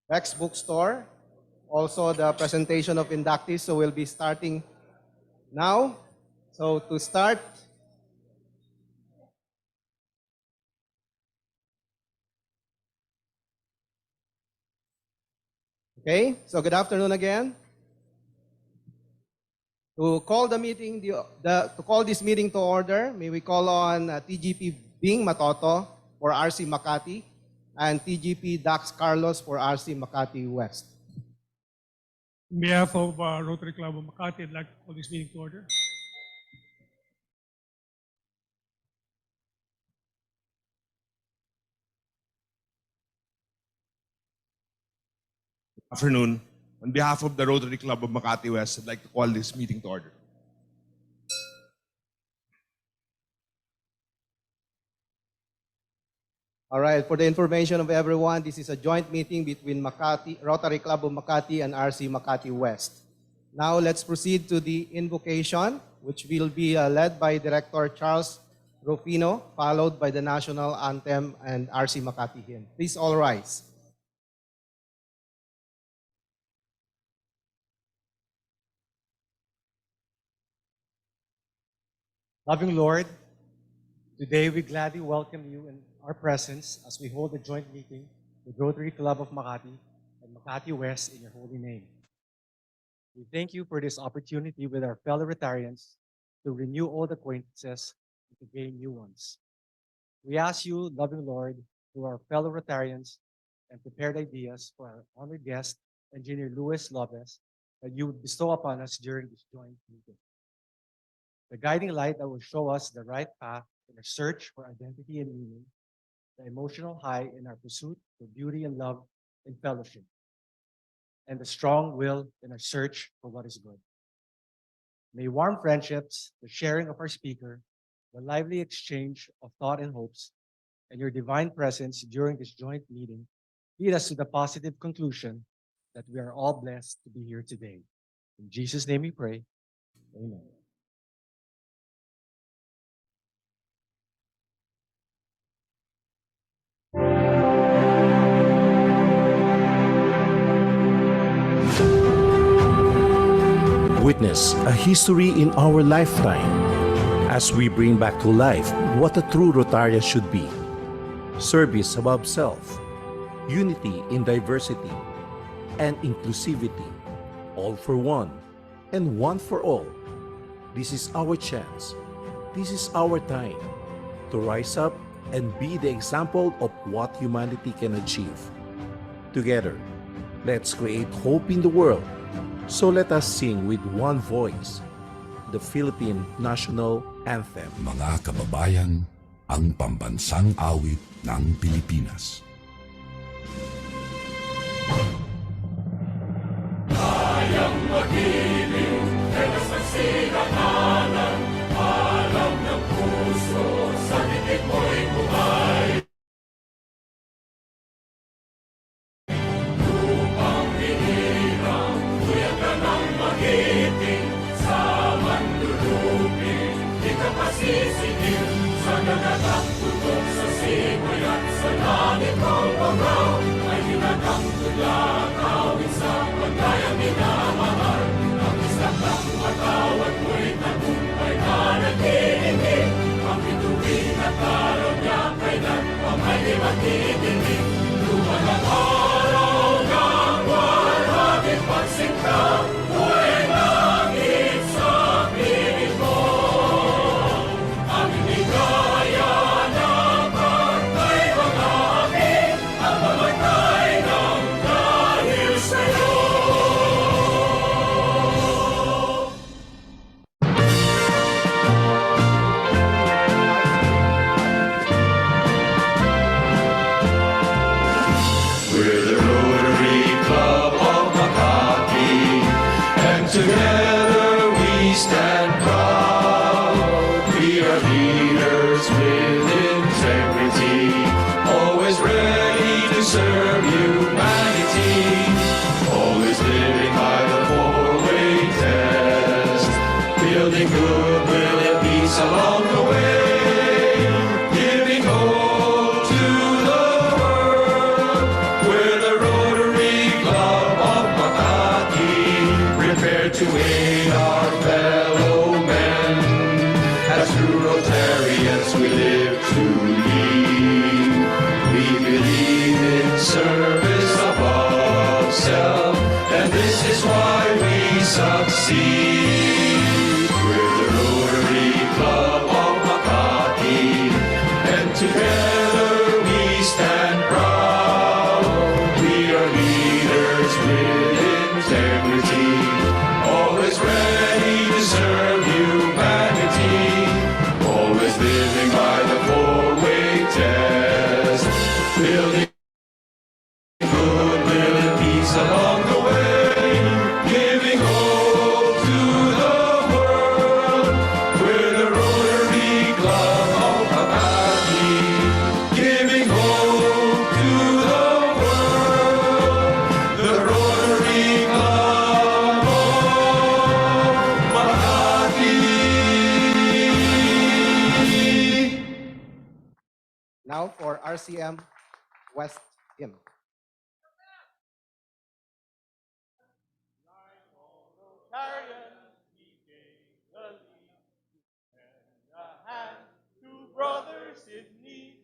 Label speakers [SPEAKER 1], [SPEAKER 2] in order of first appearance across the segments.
[SPEAKER 1] Beck's Bookstore. Also the presentation of inductees, so we'll be starting now. So to start, okay, so good afternoon again. To call the meeting, to call this meeting to order, may we call on TGP Bing Matoto for RC Makati and TGP Dax Carlos for RC Makati West.
[SPEAKER 2] On behalf of Rotary Club of Makati, I'd like to call this meeting to order.
[SPEAKER 3] Afternoon. On behalf of the Rotary Club of Makati West, I'd like to call this meeting to order.
[SPEAKER 1] All right, for the information of everyone, this is a joint meeting between Rotary Club of Makati and RC Makati West. Now let's proceed to the invocation, which will be led by Director Charles Rufino, followed by the National Anthem and RC Makati hymn. Please all rise.
[SPEAKER 4] Loving Lord, today we gladly welcome you in our presence as we hold a joint meeting with Rotary Club of Makati and Makati West in your holy name. We thank you for this opportunity with our fellow Rotarians to renew old acquaintances and to gain new ones. We ask you, loving Lord, through our fellow Rotarians and prepared ideas for our honored guest, Engineer Lopez, that you would bestow upon us during this joint meeting. The guiding light that will show us the right path in our search for identity and meaning, the emotional high in our pursuit for beauty and love and fellowship, and the strong will in our search for what is good. May warm friendships, the sharing of our speaker, the lively exchange of thought and hopes, and your divine presence during this joint meeting lead us to the positive conclusion that we are all blessed to be here today. In Jesus' name we pray. Amen.
[SPEAKER 5] Witness a history in our lifetime as we bring back to life what a true Rotarian should be. Service above self, unity in diversity, and inclusivity, all for one and one for all. This is our chance. This is our time to rise up and be the example of what humanity can achieve. Together, let's create hope in the world. So let us sing with one voice the Philippine National Anthem.
[SPEAKER 6] Mga kababayan, ang pambansang awit ng Pilipinas.
[SPEAKER 7] Kayang magiliw, telas ng silanganan, alam ng puso, sa titik mo'y buhay. Lupang hinirang, kuya ka ng magiting, sa manlulupin, di ka pasisingil, sa nagagang tutok sa simoy at sa langit ng bangaw, ay ginagang tula, kawin sa paglayang minamahal, ang isang ng matawad mo'y tagumpay na nag-iingin, ang bituin at araw niya kailan pa may di matitingin, lupa ng araw ng warhabing pagsinta, buhay langit sa piling mo, ang hindi kaya na pagkay mga akin, ang mamatay ng dahil sa'yo. We're the Rotary Club of Makati, and together we stand proud. We are leaders with integrity, always ready to serve humanity, always living by the four-way test, building goodwill and peace along the way, giving hope together we stand proud. We are leaders with integrity, always ready to serve humanity, always living by the four-way test, building goodwill and peace along the way, giving hope to the world. We're the Rotary Club of Makati, giving hope to the world. The Rotary Club of Makati.
[SPEAKER 1] Now for RCM West hymn.
[SPEAKER 7] To brothers in need,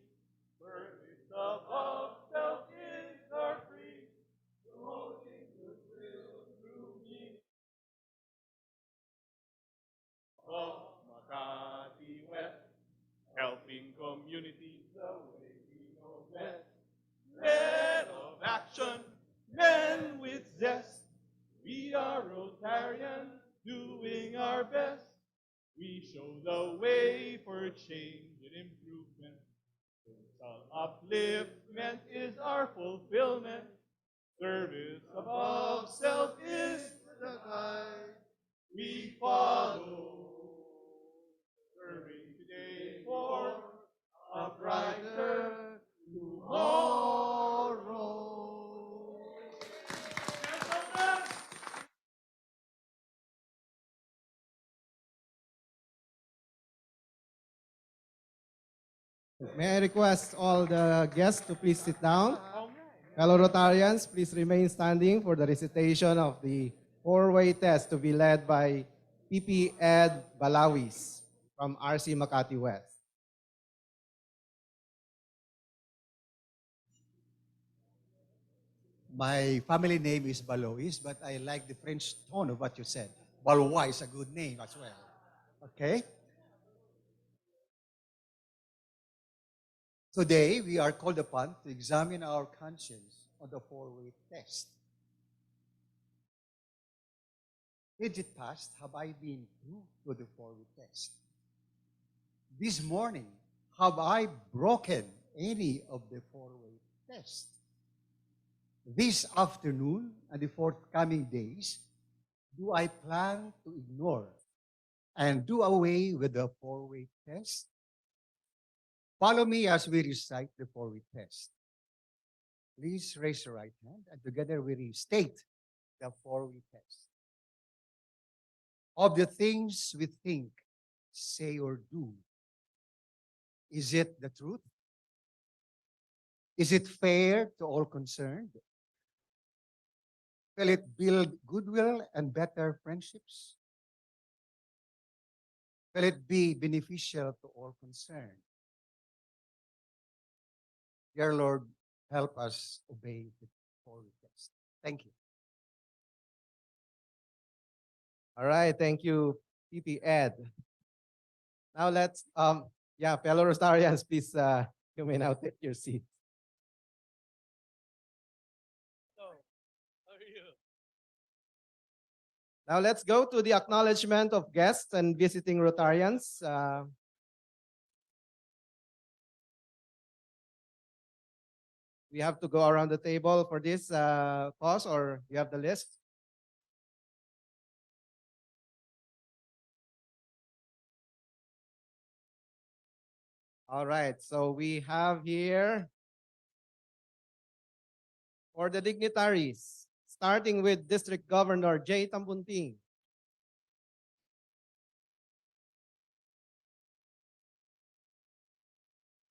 [SPEAKER 7] service above self is our creed, promoting goodwill through need of Makati West, helping communities the way we know best. Men of action, men with zest, we are Rotarians doing our best. We show the way for change and improvement. Social upliftment is our fulfillment. Service above self is the guide we follow. Serving today for a brighter tomorrow.
[SPEAKER 1] May I request all the guests to please sit down? Fellow Rotarians, please remain standing for the recitation of the four-way test to be led by PP Ed Balawis from RC Makati West.
[SPEAKER 8] My family name is Balois, but I like the French tone of what you said. Balois is a good name as well. Okay? Today, we are called upon to examine our conscience on the four-way test. Digit past, have I been through to the four-way test? This morning, have I broken any of the four-way test? This afternoon and the forthcoming days, do I plan to ignore and do away with the four-way test? Follow me as we recite the four-way test. Please raise your right hand and together we restate the four-way test. Of the things we think, say, or do, is it the truth? Is it fair to all concerned? Will it build goodwill and better friendships? Will it be beneficial to all concerned? Dear Lord, help us obey the four-way test. Thank you.
[SPEAKER 1] All right, thank you, PP Ed. Now let's, fellow Rotarians, please, you may now take your seat. Now let's go to the acknowledgement of guests and visiting Rotarians. We have to go around the table for this cause, or you have the list? All right, so we have here for the dignitaries, starting with District Governor J. Tambunting.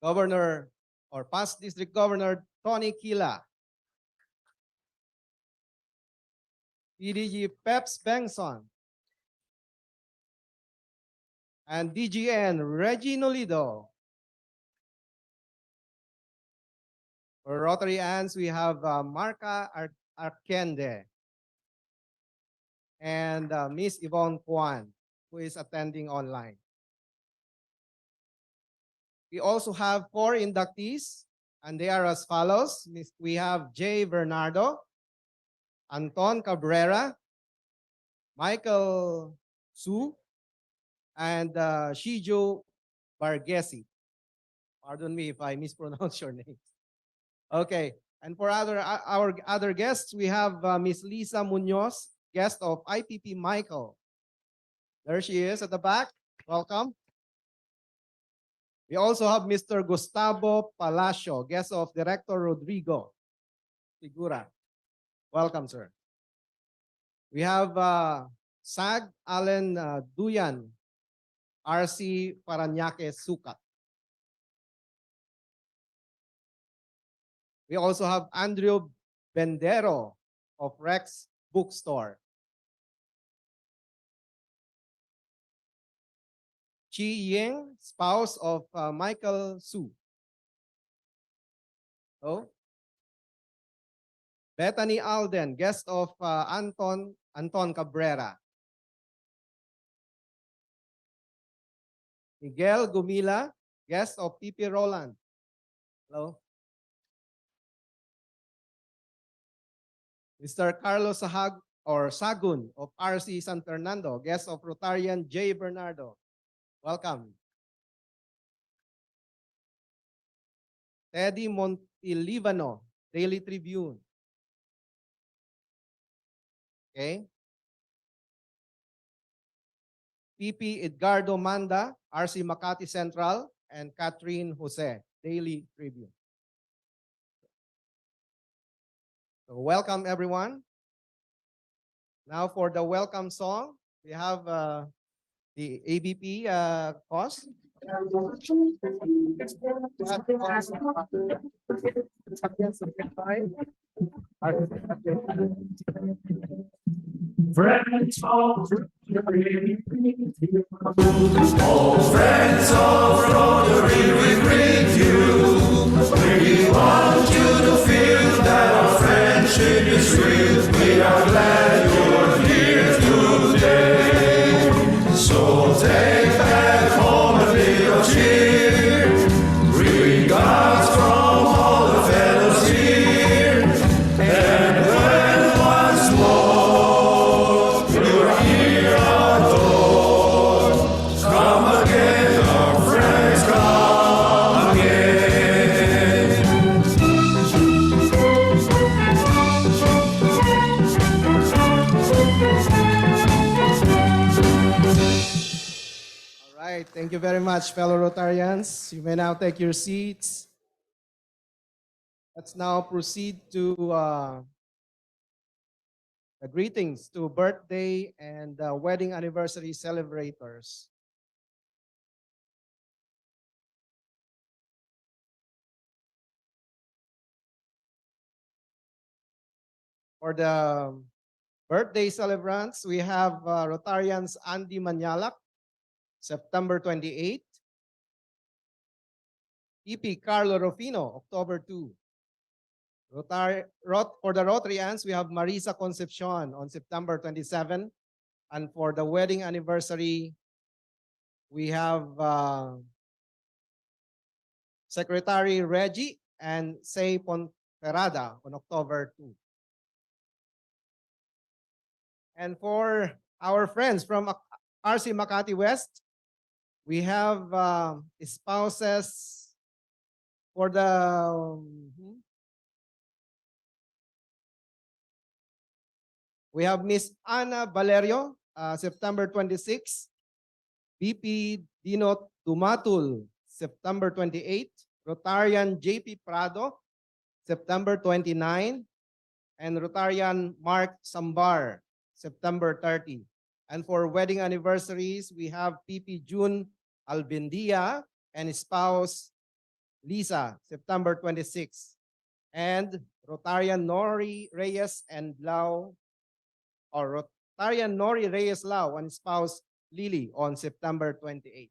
[SPEAKER 1] Governor or past District Governor Tony Kila. PDG Peps Bengson. And DGN Reggie Nolido. For Rotary Anns, we have Marca Arkende and Miss Yvonne Kwan, who is attending online. We also have 4 inductees, and they are as follows. We have J. Bernardo, Anton Cabrera, Michael Su, and Shijo Bargesi. Pardon me if I mispronounce your name. Okay, and for our other guests, we have Miss Lisa Munoz, guest of IPP Michael. There she is at the back. Welcome. We also have Mr. Gustavo Palacio, guest of Director Rodrigo Figura. Welcome, sir. We have Sag Allen Duyan, RC Parañaque Sukat. We also have Andrew Bendero of Rex Bookstore. Chi Ying, spouse of Michael Su. Oh. Bethany Alden, guest of Anton Cabrera. Miguel Gumila, guest of PP Roland. Hello. Mr. Carlos Sagun of RC San Fernando, guest of Rotarian J. Bernardo. Welcome. Teddy Montilivano, Daily Tribune. Okay. PP Edgardo Manda, RC Makati Central, and Catherine Jose, Daily Tribune. So welcome everyone. Now for the welcome song, we have the ABP cost.
[SPEAKER 7] Friends of Rotary, all friends of Rotary, we greet you. We want you to feel that our friendship is real. We are glad you're here today. So take back home a little cheer. Regards from all the fellows here. And when once more you're here adored, come again, our friends, come again.
[SPEAKER 1] All right, thank you very much, fellow Rotarians. You may now take your seats. Let's now proceed to the greetings to birthday and wedding anniversary celebrators. For the birthday celebrants, we have Rotarians Andy Manyalak, September 28. EP Carlo Rufino, October 2. For the Rotarians, we have Marisa Concepcion on September 27. And for the wedding anniversary, we have Secretary Reggie and Say Ponferrada on October 2. And for our friends from RC Makati West, we have spouses for the we have Miss Ana Valerio, September 26. BP Dino Tumatul, September 28. Rotarian JP Prado, September 29. And Rotarian Mark Sambar, September 30. And for wedding anniversaries, we have PP June Albendia and spouse Lisa, September 26. And Rotarian Nori Reyes and Lau, or Rotarian Nori Reyes Lau and spouse Lily on September 28.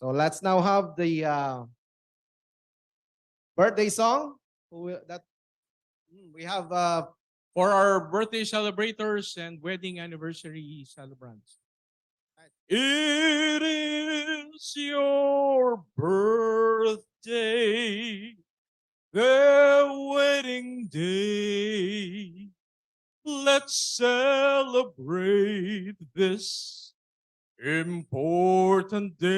[SPEAKER 1] So let's now have the birthday song. We have
[SPEAKER 9] for our birthday celebrators and wedding anniversary celebrants. It is your birthday, the wedding day. Let's celebrate this important day.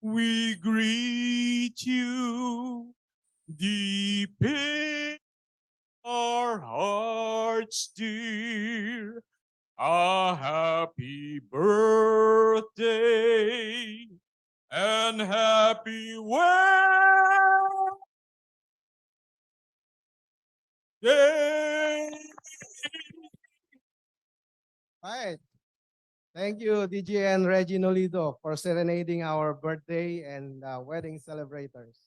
[SPEAKER 9] We greet you deep in our hearts, dear. A happy birthday and happy wedding.
[SPEAKER 1] All right. Thank you, DJ and Reggie Nolido, for serenading our birthday and wedding celebrators.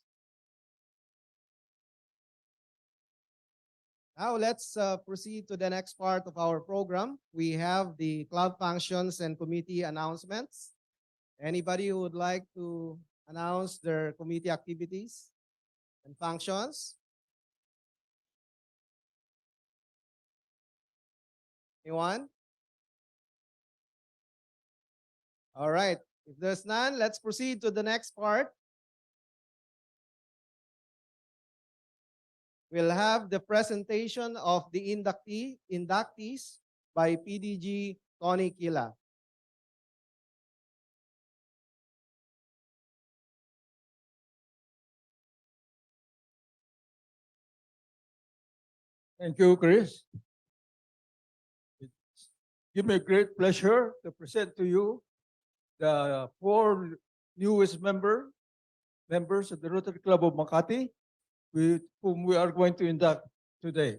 [SPEAKER 1] Now let's proceed to the next part of our program. We have the club functions and committee announcements. Anybody who would like to announce their committee activities and functions? Anyone? All right. If there's none, let's proceed to the next part. We'll have the presentation of the inductees by PDG Tony Kila.
[SPEAKER 10] Thank you, Chris. It gives me great pleasure to present to you the 4 newest members of the Rotary Club of Makati, with whom we are going to induct today.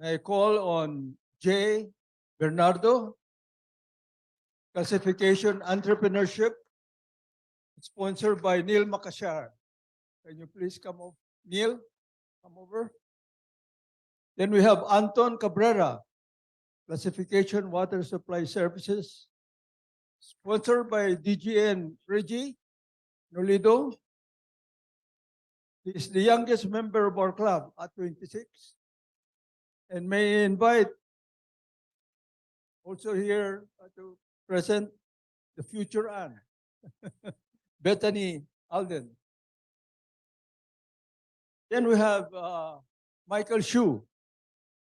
[SPEAKER 10] I call on J. Bernardo, Classification Entrepreneurship, sponsored by Neil Makashar. Can you please come over? Neil, come over. Then we have Anton Cabrera, Classification Water Supply Services, sponsored by DGN Reggie Nolido. He is the youngest member of our club at 26. And may I invite also here to present the future Anne, Bethany Alden. Then we have Michael Shu,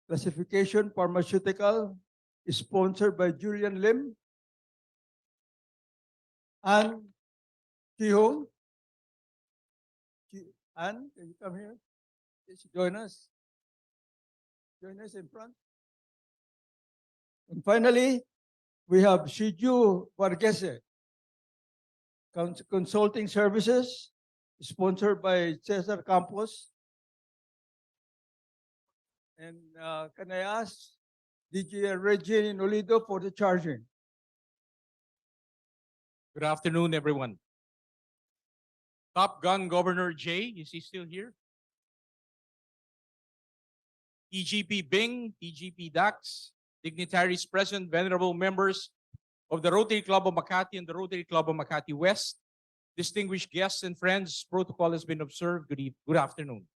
[SPEAKER 10] Classification Pharmaceutical, sponsored by Julian Lim. Anne Kihong. Anne, can you come here? Please join us. Join us in front. And finally, we have Shiju Vargese, Consulting Services, sponsored by Cesar Campos. And can I ask DJ Reggie Nolido for the charging?
[SPEAKER 9] Good afternoon, everyone. Top Gun Governor Jay, is he still here? TGP Bing, TGP Dax, dignitaries present, venerable members of the Rotary Club of Makati and the Rotary Club of Makati West, distinguished guests and friends, protocol has been observed. Good afternoon.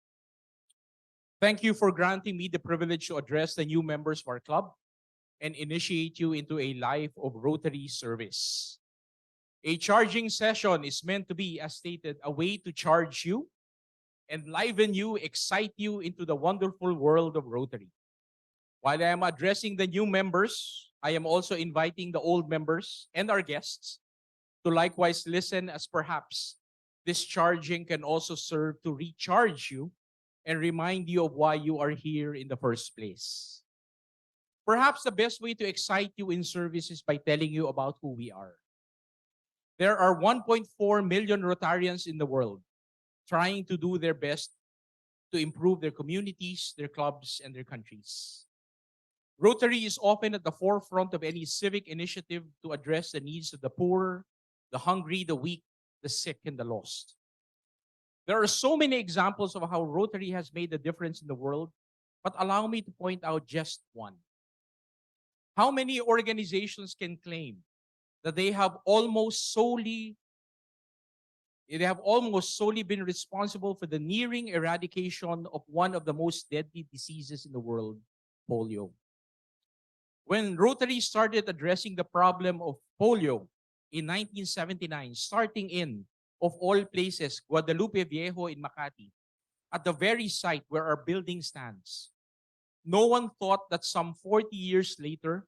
[SPEAKER 9] Thank you for granting me the privilege to address the new members of our club and initiate you into a life of Rotary service. A charging session is meant to be, as stated, a way to charge you, enliven you, excite you into the wonderful world of Rotary. While I am addressing the new members, I am also inviting the old members and our guests to likewise listen, as perhaps this charging can also serve to recharge you and remind you of why you are here in the first place. Perhaps the best way to excite you in service is by telling you about who we are. There are 1.4 million Rotarians in the world trying to do their best to improve their communities, their clubs, and their countries. Rotary is often at the forefront of any civic initiative to address the needs of the poor, the hungry, the weak, the sick, and the lost. There are so many examples of how Rotary has made a difference in the world, but allow me to point out just one. How many organizations can claim that they have almost solely been responsible for the nearing eradication of one of the most deadly diseases in the world, polio? When Rotary started addressing the problem of polio in 1979, starting in, of all places, Guadalupe Viejo in Makati, at the very site where our building stands, no one thought that some 40 years later,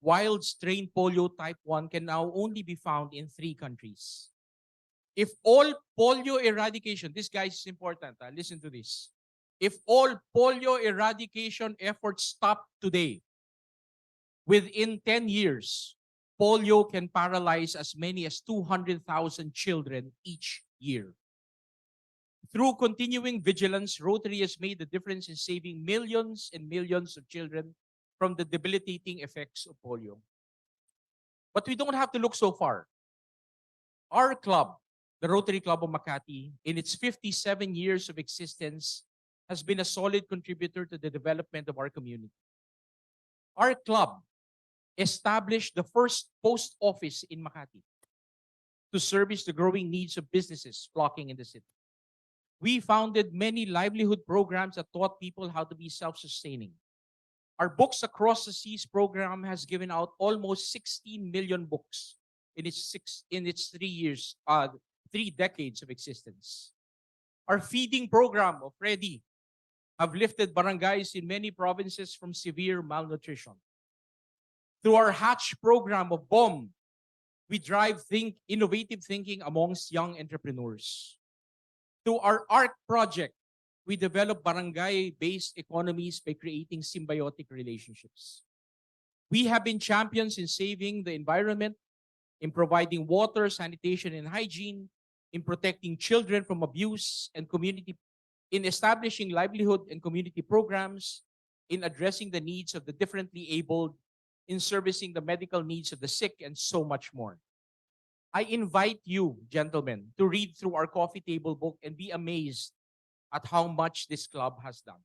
[SPEAKER 9] wild strain polio type 1 can now only be found in 3 countries. If all polio eradication, this guys is important, listen to this. If all polio eradication efforts stop today, within 10 years, polio can paralyze as many as 200,000 children each year. Through continuing vigilance, Rotary has made a difference in saving millions and millions of children from the debilitating effects of polio. But we don't have to look so far. Our club, the Rotary Club of Makati, in its 57 years of existence, has been a solid contributor to the development of our community. Our club established the first post office in Makati to service the growing needs of businesses flocking in the city. We founded many livelihood programs that taught people how to be self-sustaining. Our Books Across the Seas program has given out almost 16 million books in its 3 decades of existence. Our feeding program of Ready have lifted barangays in many provinces from severe malnutrition. Through our Hatch program of BOM, we drive innovative thinking amongst young entrepreneurs. Through our ARC project, we develop barangay-based economies by creating symbiotic relationships. We have been champions in saving the environment, in providing water, sanitation, and hygiene, in protecting children from abuse and community, in establishing livelihood and community programs, in addressing the needs of the differently abled, in servicing the medical needs of the sick, and so much more. I invite you, gentlemen, to read through our coffee table book and be amazed at how much this club has done.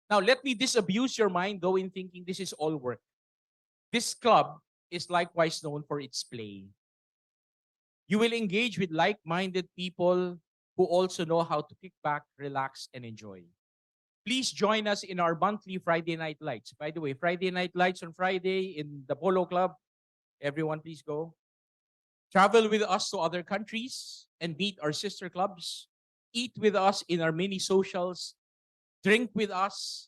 [SPEAKER 9] Now, let me disabuse your mind, though, in thinking this is all work. This club is likewise known for its play. You will engage with like-minded people who also know how to kick back, relax, and enjoy. Please join us in our monthly Friday Night Lights. By the way, Friday Night Lights on Friday in the Polo Club. Everyone, please go. Travel with us to other countries and meet our sister clubs. Eat with us in our mini socials. Drink with us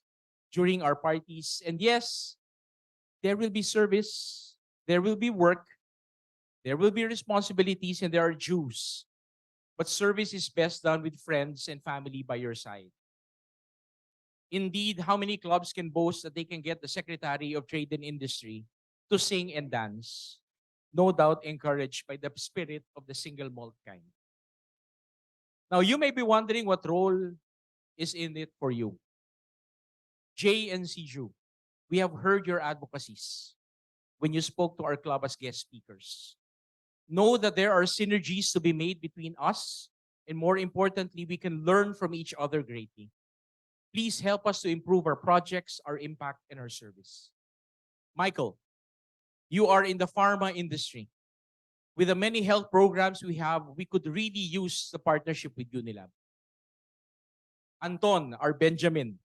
[SPEAKER 9] during our parties. And yes, there will be service. There will be work. There will be responsibilities, and there are dues. But service is best done with friends and family by your side. Indeed, how many clubs can boast that they can get the Secretary of Trade and Industry to sing and dance? No doubt encouraged by the spirit of the single malt kind. Now, you may be wondering what role is in it for you. Jay and Siju, we have heard your advocacies when you spoke to our club as guest speakers. Know that there are synergies to be made between us, and more importantly, we can learn from each other greatly. Please help us to improve our projects, our impact, and our service. Michael, you are in the pharma industry. With the many health programs we have, we could really use the partnership with Unilab. Anton, our Benjamin,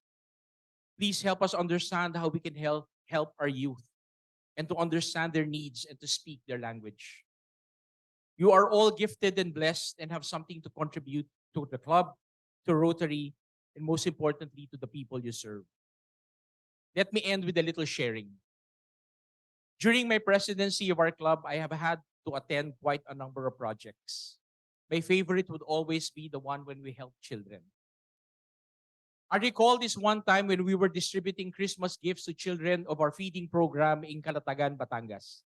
[SPEAKER 9] please help us understand how we can help our youth and to understand their needs and to speak their language. You are all gifted and blessed and have something to contribute to the club, to Rotary, and most importantly, to the people you serve. Let me end with a little sharing. During my presidency of our club, I have had to attend quite a number of projects. My favorite would always be the one when we help children. I recall this one time when we were distributing Christmas gifts to children of our feeding program in Calatagan, Batangas.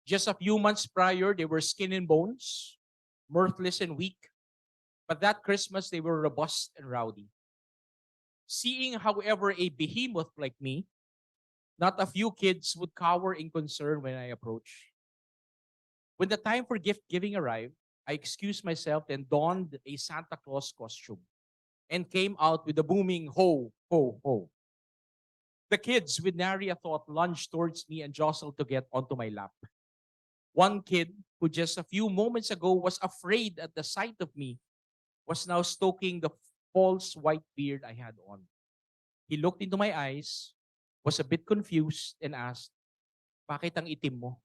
[SPEAKER 9] Just a few months prior, they were skin and bones, mirthless and weak. But that Christmas, they were robust and rowdy. Seeing, however, a behemoth like me, not a few kids would cower in concern when I approached. When the time for gift giving arrived, I excused myself and donned a Santa Claus costume and came out with a booming ho, ho, ho. The kids, with nary a thought, lunged towards me and jostled to get onto my lap. One kid, who just a few moments ago was afraid at the sight of me, was now stoking the false white beard I had on. He looked into my eyes, was a bit confused and asked, "Bakit ang itim mo?"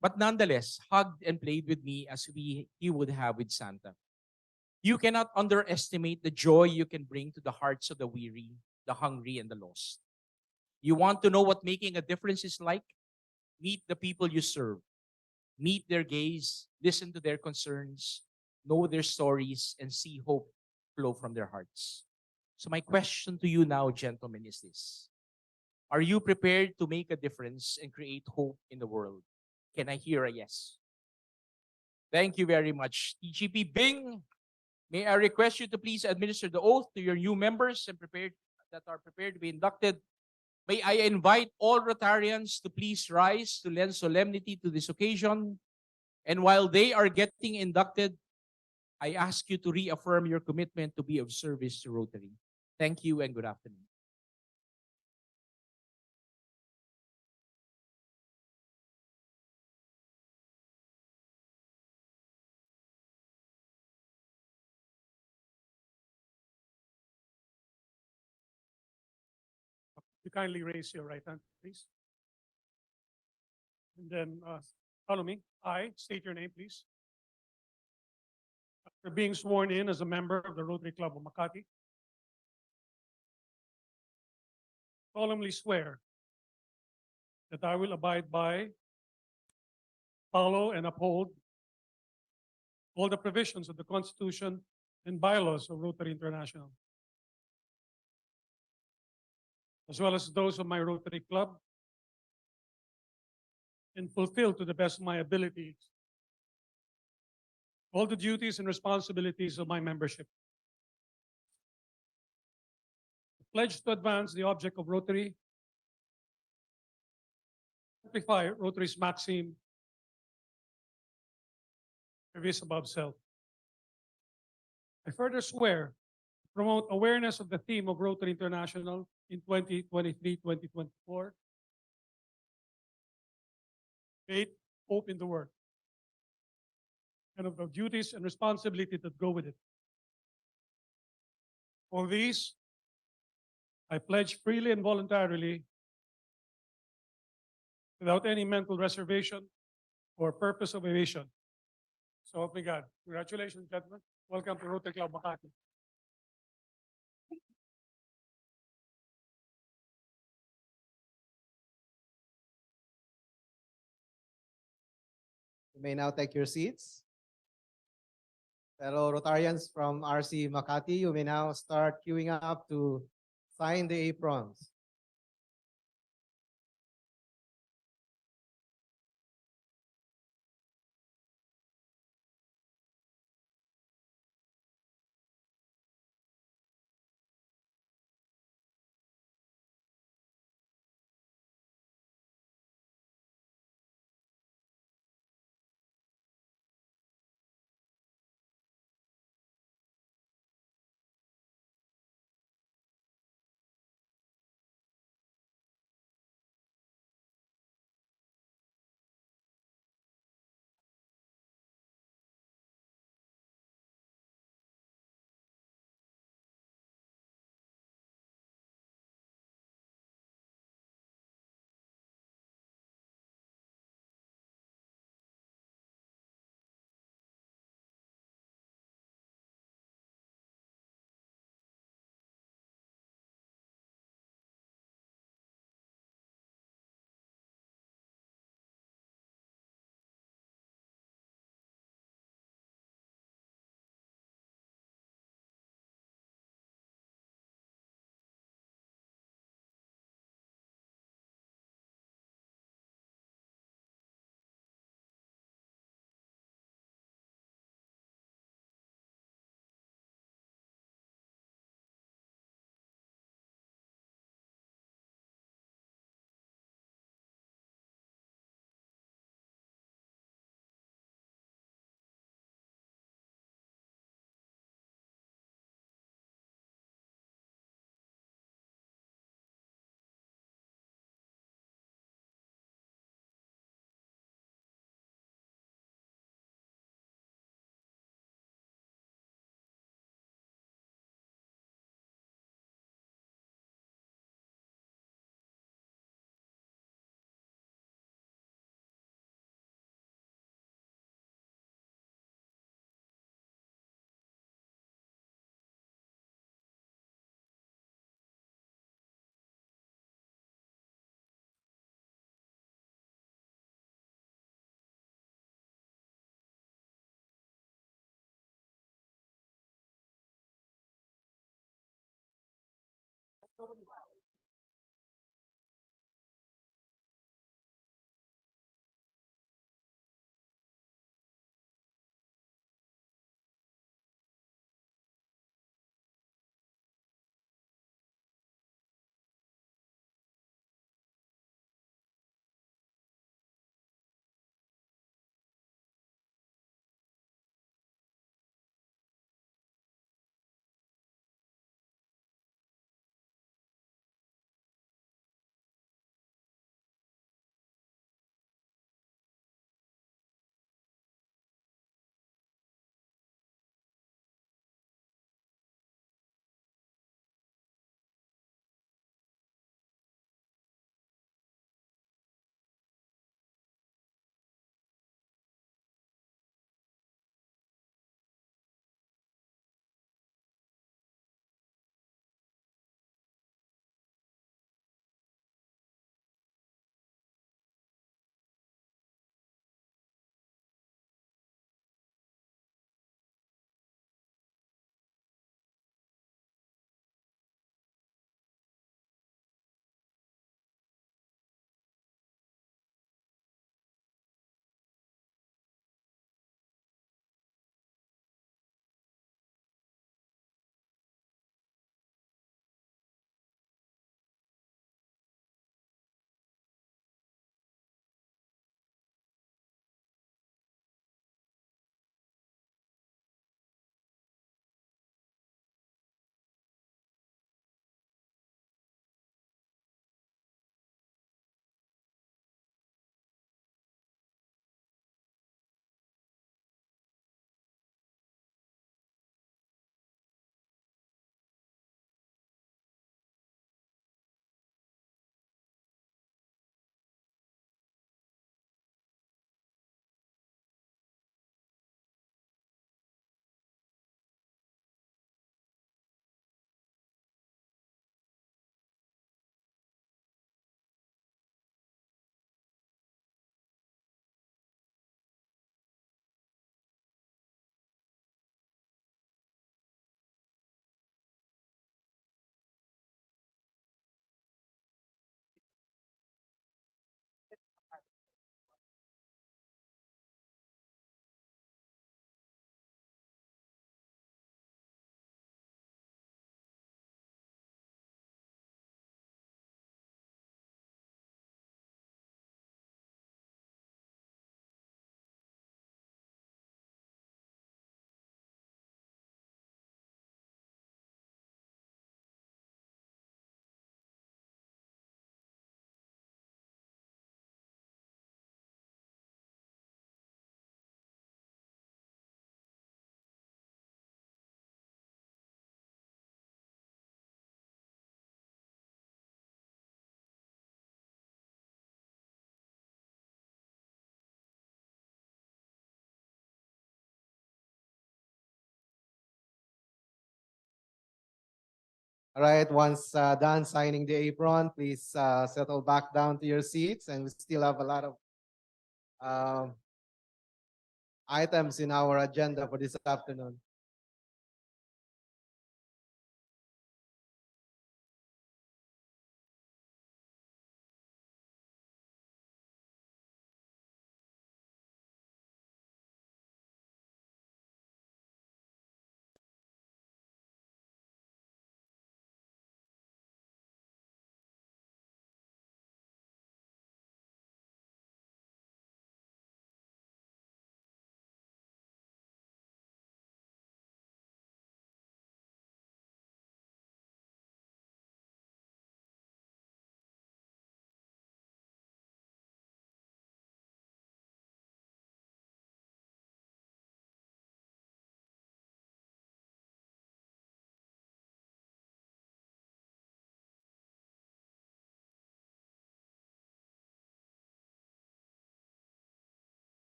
[SPEAKER 9] But nonetheless, hugged and played with me as he would have with Santa. You cannot underestimate the joy you can bring to the hearts of the weary, the hungry, and the lost. You want to know what making a difference is like? Meet the people you serve. Meet their gaze, listen to their concerns, know their stories, and see hope flow from their hearts. So my question to you now, gentlemen, is this. Are you prepared to make a difference and create hope in the world? Can I hear a yes? Thank you very much. TGP Bing, may I request you to please administer the oath to your new members and that are prepared to be inducted. May I invite all Rotarians to please rise to lend solemnity to this occasion. And while they are getting inducted, I ask you to reaffirm your commitment to be of service to Rotary. Thank you and good afternoon.
[SPEAKER 2] You kindly raise your right hand, please. And then follow me. I state your name, please. After being sworn in as a member of the Rotary Club of Makati, solemnly swear that I will abide by, follow, and uphold all the provisions of the Constitution and bylaws of Rotary International, as well as those of my Rotary Club, and fulfill to the best of my abilities all the duties and responsibilities of my membership. I pledge to advance the object of Rotary, amplify Rotary's maxim, service above self. I further swear to promote awareness of the theme of Rotary International in 2023-2024, faith, hope in the world, and of the duties and responsibilities that go with it. For these, I pledge freely and voluntarily, without any mental reservation or purpose of evasion. So help me God. Congratulations, gentlemen. Welcome to Rotary Club Makati.
[SPEAKER 1] You may now take your seats. Fellow Rotarians from RC Makati, you may now start queuing up to sign the aprons. All right, once done signing the apron, please settle back down to your seats, and we still have a lot of um, items in our agenda for this afternoon.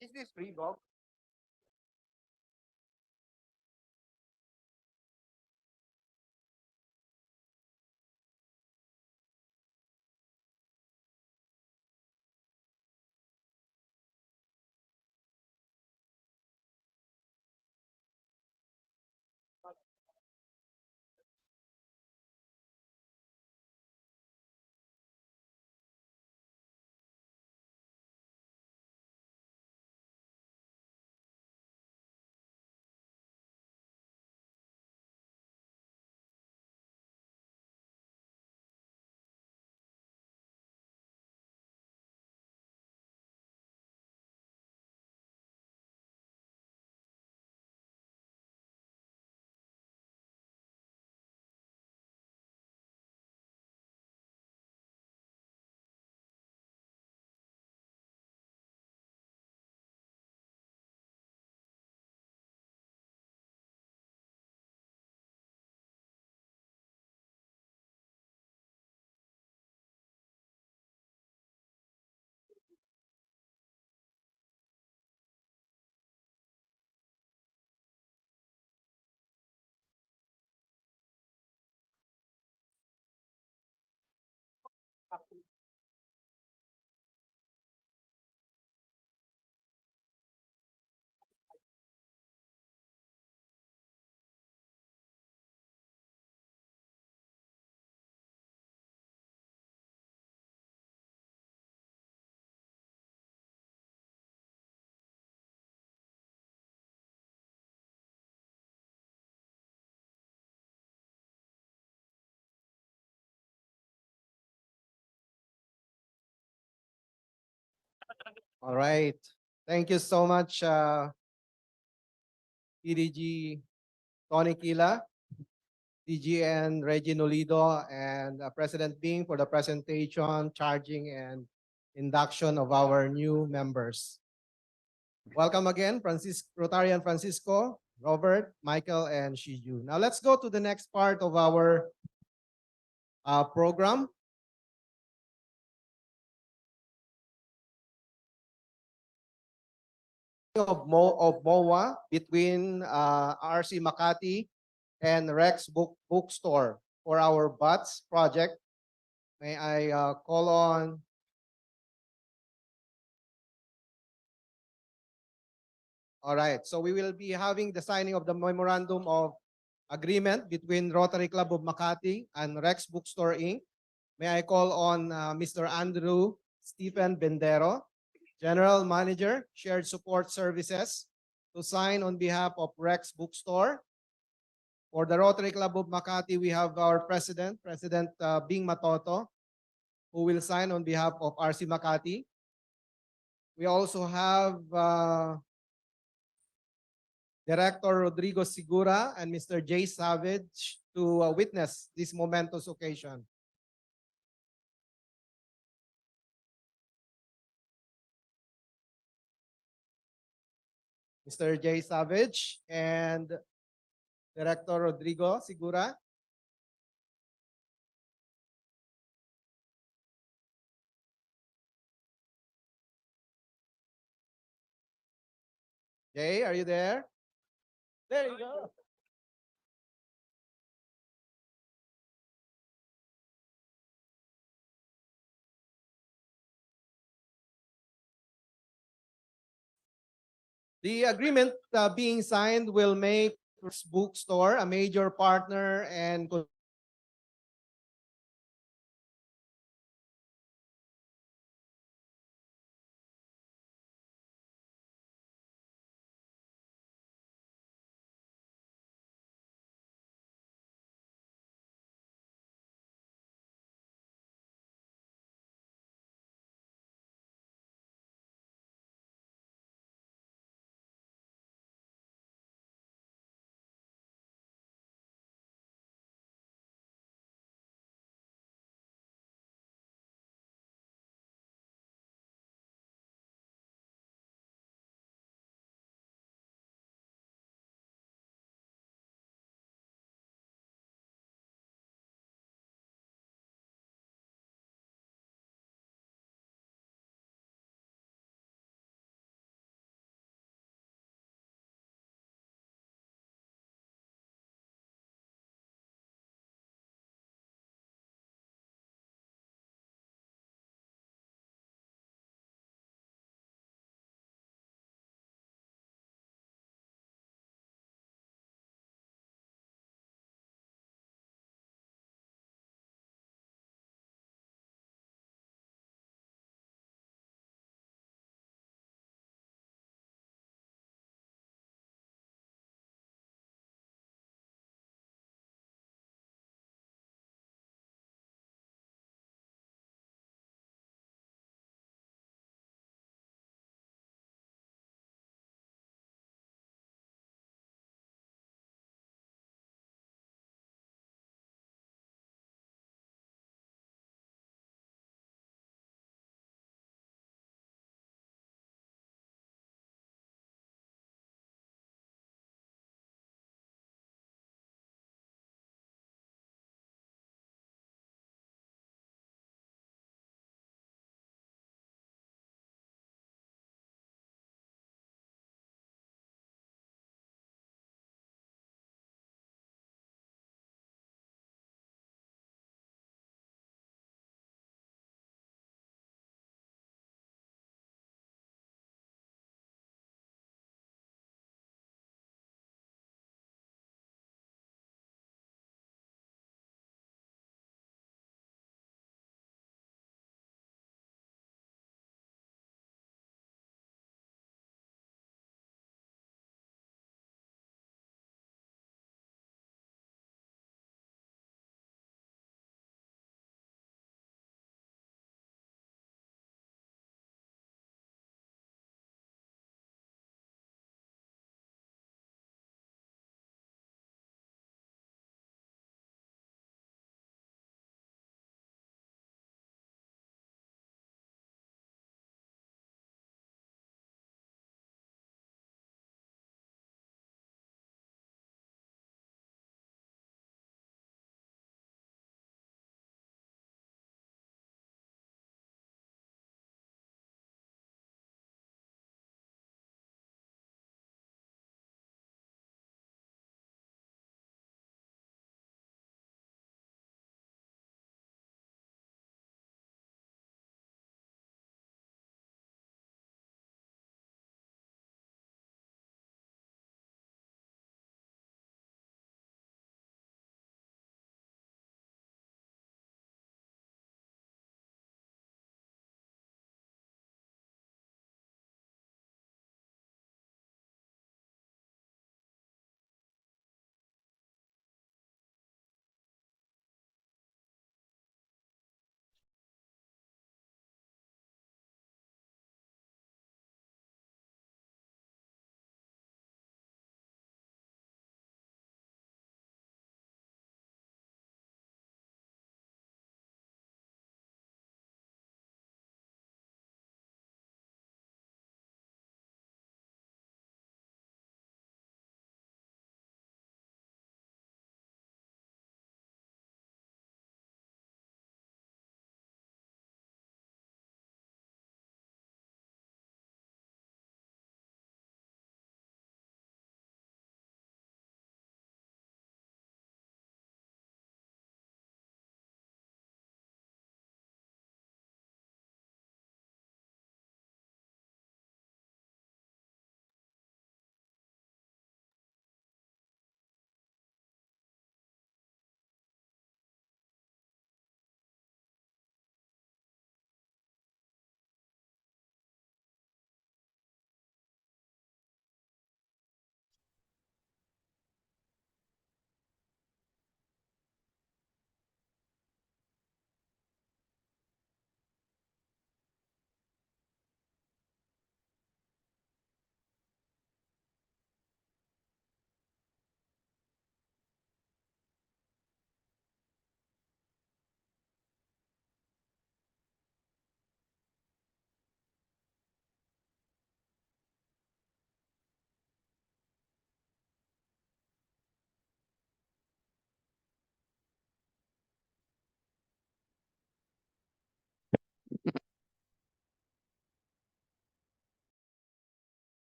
[SPEAKER 1] Is this free, Bob? All right. Thank you so much, PDG Tony Kila, DGN Reggie Nolido, and President Bing for the presentation, charging, and induction of our new members. Welcome again, Rotarian Francisco, Robert, Michael, and Shiju. Now let's go to the next part of our program. Of MOA between RC Makati and Rex Bookstore for our BUTS project. May I call on all right, so we will be having the signing of the memorandum of agreement between Rotary Club of Makati and Rex Bookstore Inc. May I call on Mr. Andrew Stephen Bendero, General Manager, Shared Support Services, to sign on behalf of Rex Bookstore. For the Rotary Club of Makati, we have our President Bing Matoto, who will sign on behalf of RC Makati. We also have Director Rodrigo Segura and Mr. Jay Savage to witness this momentous occasion. Mr. Jay Savage and Director Rodrigo Segura. Jay, are you there? There you go. The agreement being signed will make Bookstore a major partner and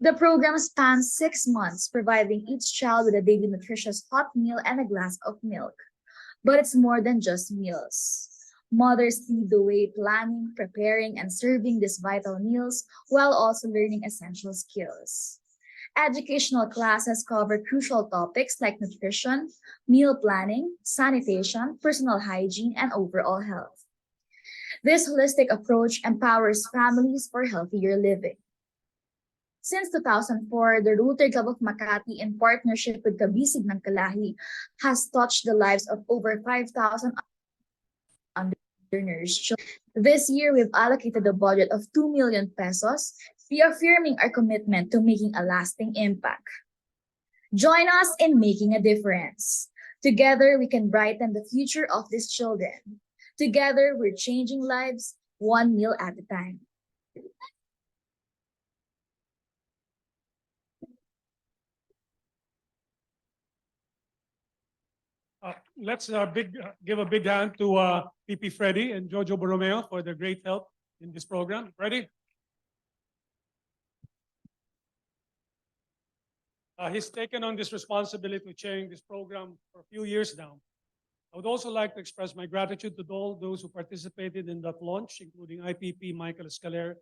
[SPEAKER 11] The program spans 6 months, providing each child with a daily nutritious hot meal and a glass of milk. But it's more than just meals. Mothers lead the way planning, preparing, and serving these vital meals while also learning essential skills. Educational classes cover crucial topics like nutrition, meal planning, sanitation, personal hygiene, and overall health. This holistic approach empowers families for healthier living. Since 2004, the Rotary Club of Makati, in partnership with Kabisig ng Kalahi, has touched the lives of over 5,000 undernourished children. This year, we've allocated a budget of 2 million pesos, reaffirming our commitment to making a lasting impact. Join us in making a difference. Together, we can brighten the future of these children. Together, we're changing lives one meal at a time.
[SPEAKER 2] Let's give a big hand to PP Freddy and Jojo Borromeo for their great help in this program. Ready? He's taken on this responsibility of chairing this program for a few years now. I would also like to express my gratitude to all those who participated in that launch, including IPP Michael Escaler,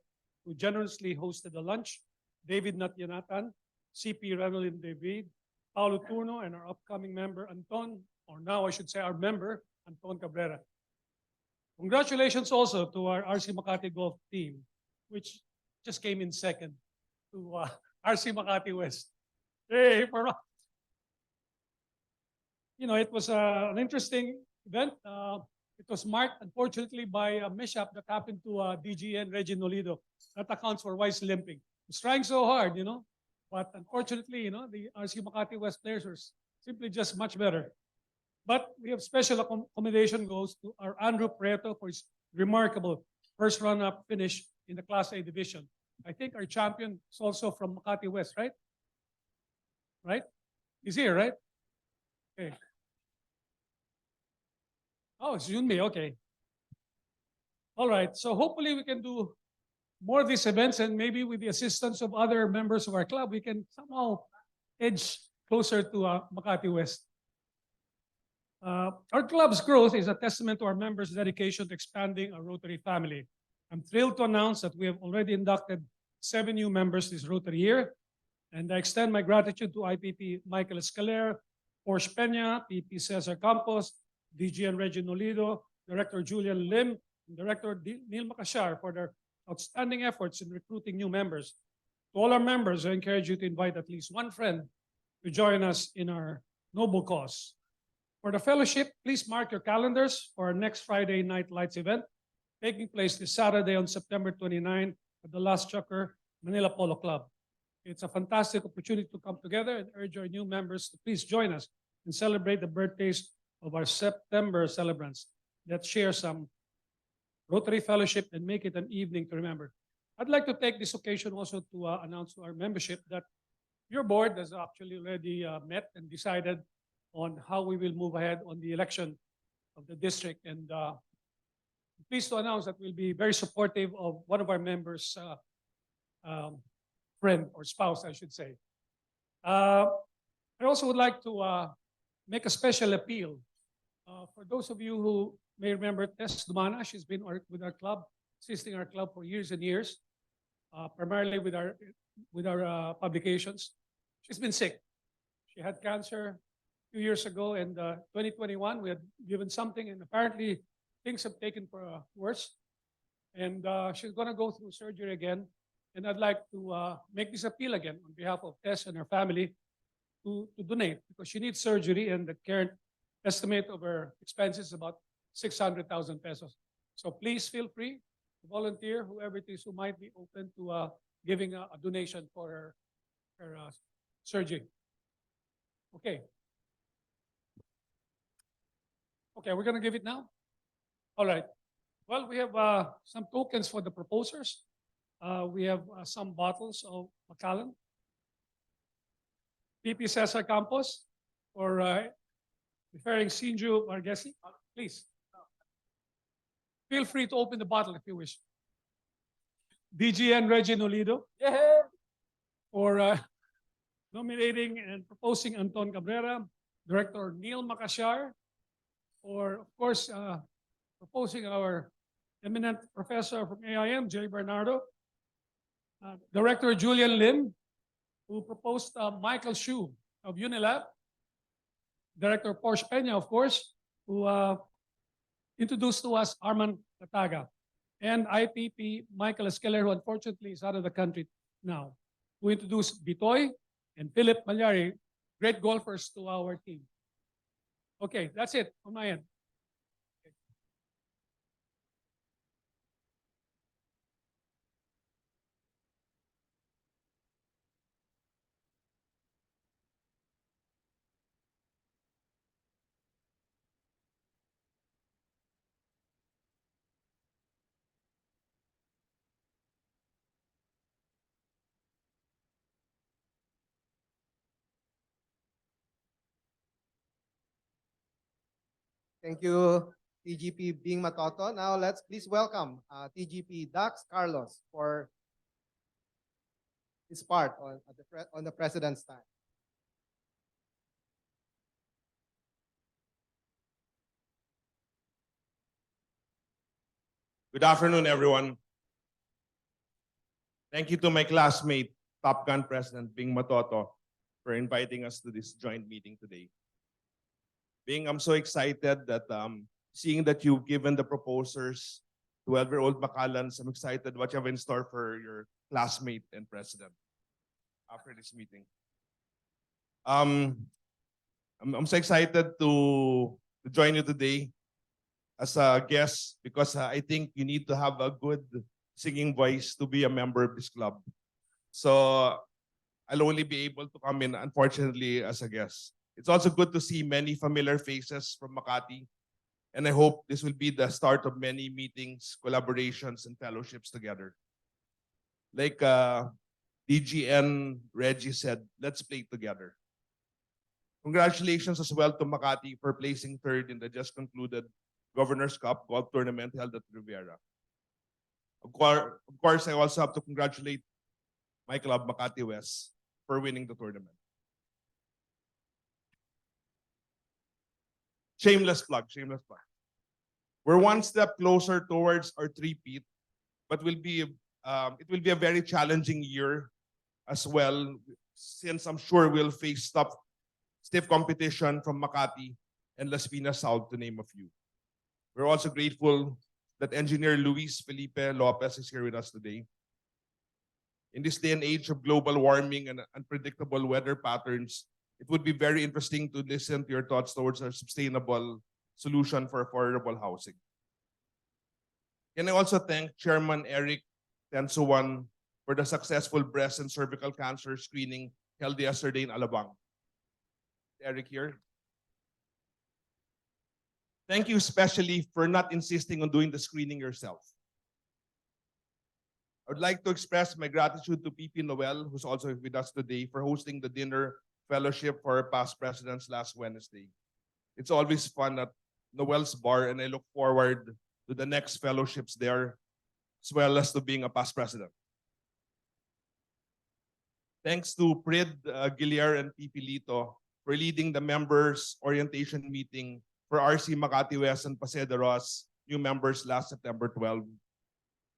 [SPEAKER 2] who generously hosted the lunch, David Natyanatan, CP Renolin David, Paulo Turno, and our upcoming member, Anton, or now I should say our member, Anton Cabrera. Congratulations also to our RC Makati Golf team, which just came in second to RC Makati West. Hey, it was an interesting event. It was marked, unfortunately, by a mishap that happened to DGN Reggie Nolido. That accounts for Wise limping. He's trying so hard, but unfortunately, the RC Makati West players were simply just much better. But we have special accommodation goes to our Andrew Preto for his remarkable first run-up finish in the Class A division. I think our champion is also from Makati West, right? Right? He's here, right? Okay. Oh, it's Junmei, okay. All right, so hopefully we can do more of these events, and maybe with the assistance of other members of our club, we can somehow edge closer to Makati West. Our club's growth is a testament to our members' dedication to expanding our Rotary family. I'm thrilled to announce that we have already inducted 7 new members this Rotary year, and I extend my gratitude to IPP Michael Escaler, Porsche Peña, PP Cesar Campos, DGN Reggie Nolido, Director Julian Lim, and Director Neil Macashar for their outstanding efforts in recruiting new members. To all our members, I encourage you to invite at least one friend to join us in our noble cause. For the fellowship, please mark your calendars for our next Friday Night Lights event, taking place this Saturday on September 29 at the Last Chucker Manila Polo Club. It's a fantastic opportunity to come together and urge our new members to please join us and celebrate the birthdays of our September celebrants. Let's share some Rotary Fellowship and make it an evening to remember. I'd like to take this occasion also to announce to our membership that your board has actually already met and decided on how we will move ahead on the election of the district. And I'm pleased to announce that we'll be very supportive of one of our members' friend or spouse, I should say. I also would like to make a special appeal. For those of you who may remember Tess Dumana, she's been with our club, assisting our club for years and years, primarily with our publications. She's been sick. She had cancer 2 years ago, and 2021 we had given something, and apparently things have taken for worse. And she's going to go through surgery again. And I'd like to make this appeal again on behalf of Tess and her family to donate, because she needs surgery, and the current estimate of her expenses is about 600,000 pesos. So please feel free to volunteer, whoever it is who might be open to giving a donation for her surgery. Okay. Okay, we're going to give it now? All right. Well, we have some tokens for the proposers. We have some bottles of Macallan. PP Cesar Campos, or referring Sinju Margesi, please. Feel free to open the bottle if you wish. DGN Reggie Nolido. Yeah. Or for nominating and proposing Anton Cabrera, Director Neil Macashar, for, of course, proposing our eminent professor from AIM, J. Bernardo, Director Julian Lim, who proposed Michael Shu of Unilab, Director Porsche Peña, of course, who introduced to us Arman Kataga, and IPP Michael Eskeler, who unfortunately is out of the country now, who introduced Bitoy and Philip Malyari, great golfers to our team. Okay, that's it on my end.
[SPEAKER 1] Thank you, TGP Bing Matoto. Now let's please welcome TGP Dax Carlos for his part on the President's time.
[SPEAKER 3] Good afternoon, everyone. Thank you to my classmate, Top Gun President Bing Matoto, for inviting us to this joint meeting today. Bing, I'm so excited that seeing that you've given the proposers 12-year-old Macallans, I'm excited what you have in store for your classmate and president after this meeting. I'm so excited to join you today as a guest because I think you need to have a good singing voice to be a member of this club. So I'll only be able to come in, unfortunately, as a guest. It's also good to see many familiar faces from Makati, and I hope this will be the start of many meetings, collaborations, and fellowships together. Like DGN Reggie said, let's play together. Congratulations as well to Makati for placing third in the just concluded Governor's Cup golf tournament held at Riviera. Of course, I also have to congratulate my club, Makati West, for winning the tournament. Shameless plug, shameless plug. We're one step closer towards our three-peat, but it will be a very challenging year as well, since I'm sure we'll face stiff competition from Makati and Las Piñas South, to name a few. We're also grateful that engineer Felipe Lopez is here with us today. In this day and age of global warming and unpredictable weather patterns, it would be very interesting to listen to your thoughts towards a sustainable solution for affordable housing. Can I also thank Chairman Eric Tensuan for the successful breast and cervical cancer screening held yesterday in Alabang. Eric here. Thank you especially for not insisting on doing the screening yourself. I would like to express my gratitude to PP Noel, who's also with us today, for hosting the dinner fellowship for our past presidents last Wednesday. It's always fun at Noel's bar, and I look forward to the next fellowships there, as well as to being a past president. Thanks to Prid Giliar and PP Lito for leading the members' orientation meeting for RC Makati West and Paseo de Roas new members last September 12.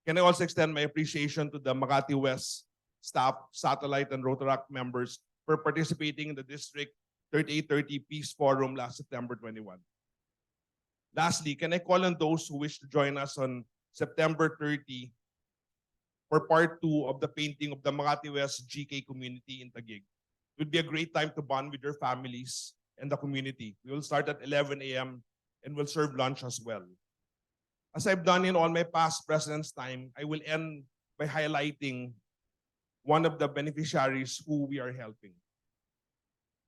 [SPEAKER 3] Can I also extend my appreciation to the Makati West staff, satellite, and Rotaract members for participating in the District 3830 Peace Forum last September 21. Lastly, can I call on those who wish to join us on September 30 for part 2 of the painting of the Makati West GK community in Taguig? It would be a great time to bond with your families and the community. We will start at 11 a.m. and will serve lunch as well. As I've done in all my past president's time, I will end by highlighting one of the beneficiaries who we are helping.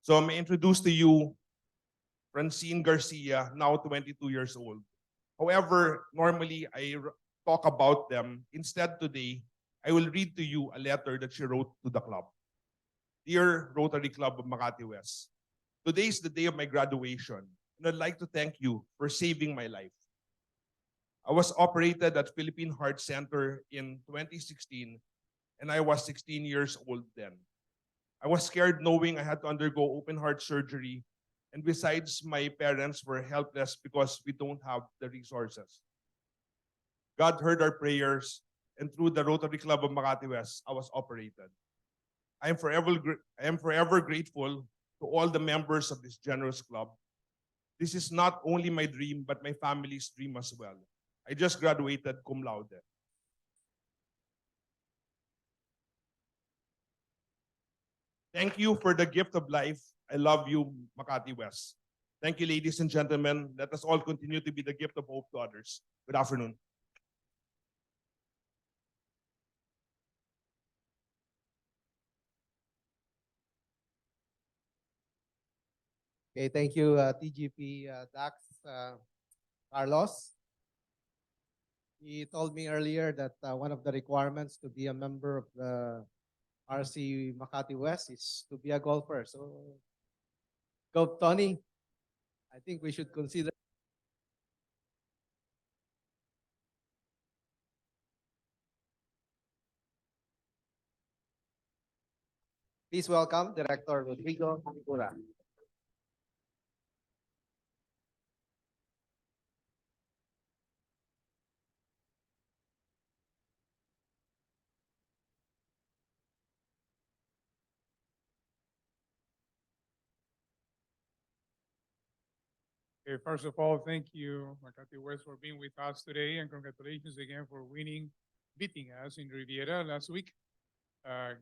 [SPEAKER 3] So I may introduce to you Francine Garcia, now 22 years old. However, normally I talk about them. Instead today, I will read to you a letter that she wrote to the club. Dear Rotary Club of Makati West, today is the day of my graduation, and I'd like to thank you for saving my life. I was operated at Philippine Heart Center in 2016, and I was 16 years old then. I was scared knowing I had to undergo open heart surgery. And besides, my parents were helpless because we don't have the resources. God heard our prayers, and through the Rotary Club of Makati West, I was operated. I am forever grateful to all the members of this generous club. This is not only my dream, but my family's dream as well. I just graduated cum laude. Thank you for the gift of life. I love you, Makati West. Thank you, ladies and gentlemen. Let us all continue to be the gift of hope to others. Good afternoon.
[SPEAKER 1] Okay, thank you, TGP Dax Carlos. He told me earlier that one of the requirements to be a member of the RC Makati West is to be a golfer. So, go Tony. I think we should consider. Please welcome Director Rodrigo Angura.
[SPEAKER 2] Okay, first of all, thank you, Makati West, for being with us today, and congratulations again for beating us in Riviera last week.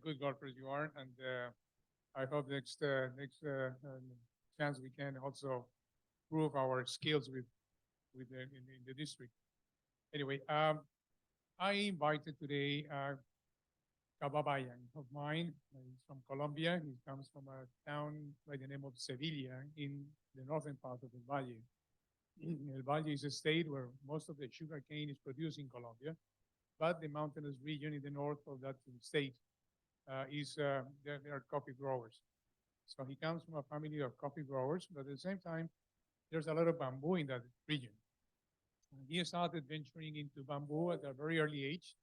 [SPEAKER 2] Good golfers you are, and I hope next chance we can also prove our skills with in the district. Anyway, I invited today kababayan of mine. He's from Colombia. He comes from a town by the name of Sevilla in the northern part of El Valle. El Valle is a state where most of the sugar cane is produced in Colombia, but the mountainous region in the north of that state they are coffee growers. So he comes from a family of coffee growers, but at the same time, there's a lot of bamboo in that region. And he started venturing into bamboo at a very early age,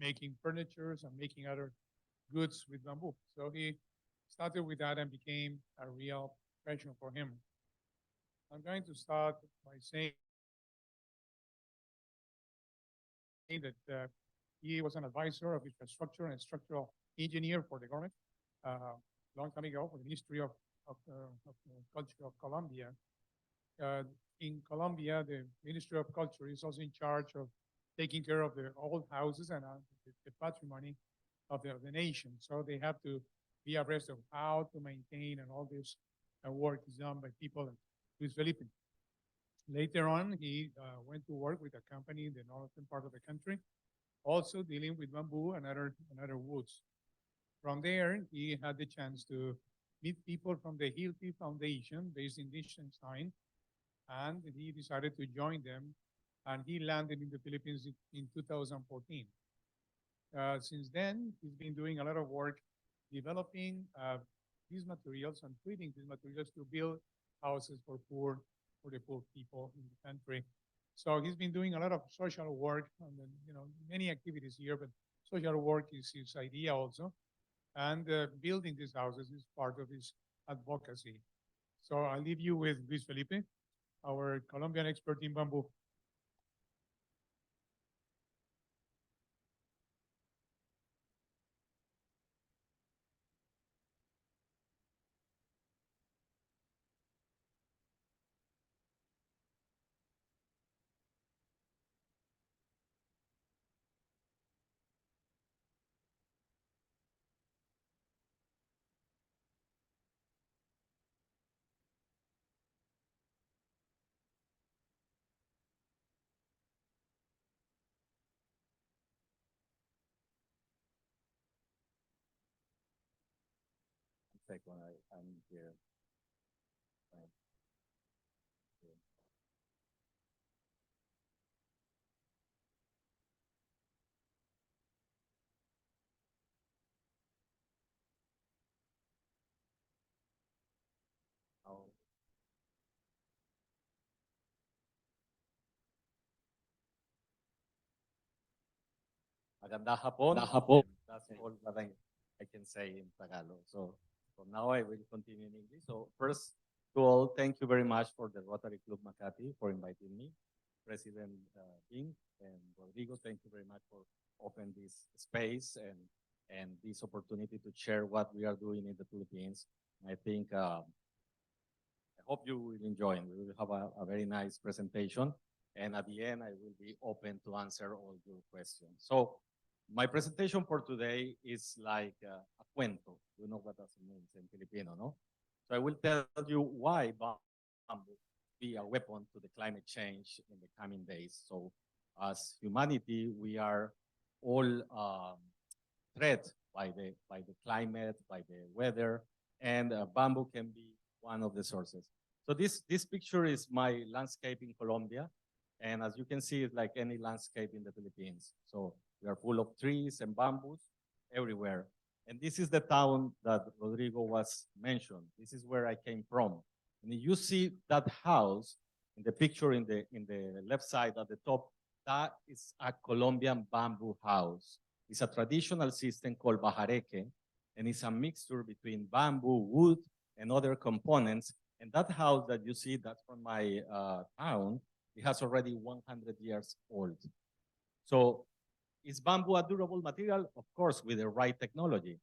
[SPEAKER 2] making furniture and making other goods with bamboo. So he started with that and became a real passion for him. I'm going to start by saying that he was an advisor of infrastructure and structural engineer for the government long time ago for the Ministry of Culture of Colombia. In Colombia, the Ministry of Culture is also in charge of taking care of the old houses and the patrimony of the nation. So they have to be abreast of how to maintain and all this work is done by people with Felipe. Later on, he went to work with a company in the northern part of the country, also dealing with bamboo and other woods. From there, he had the chance to meet people from the Hilti Foundation based in Liechtenstein, and he decided to join them, and he landed in the Philippines in 2014. Since then, he's been doing a lot of work developing these materials and treating these materials to build houses for the poor people in the country. So he's been doing a lot of social work and many activities here, but social work is his idea also. And building these houses is part of his advocacy. So I'll leave you with Luis Felipe, our Colombian expert in bamboo.
[SPEAKER 12] When I'm here. Magandang hapon. That's all that I can say in Tagalog. So From now I will continue in English. So first to all, thank you very much for the Rotary Club Makati for inviting me. President Bing and Rodrigo, thank you very much for opening this space and this opportunity to share what we are doing in the Philippines. I think I hope you will enjoy and we will have a very nice presentation. And at the end, I will be open to answer all your questions. So my presentation for today is like a cuento. You know what that means in Filipino, no? So I will tell you why bamboo be a weapon to the climate change in the coming days. So as humanity, we are all threat by the climate, by the weather, and bamboo can be one of the sources. So this picture is my landscape in Colombia. And as you can see, it's like any landscape in the Philippines. So we are full of trees and bamboos everywhere. And this is the town that Rodrigo was mentioned. This is where I came from. And you see that house in the picture in the left side at the top, that is a Colombian bamboo house. It's a traditional system called bajareque, and it's a mixture between bamboo, wood, and other components. And that house that you see, that's from my town, it has already 100 years old. So is bamboo a durable material? Of course, with the right technology.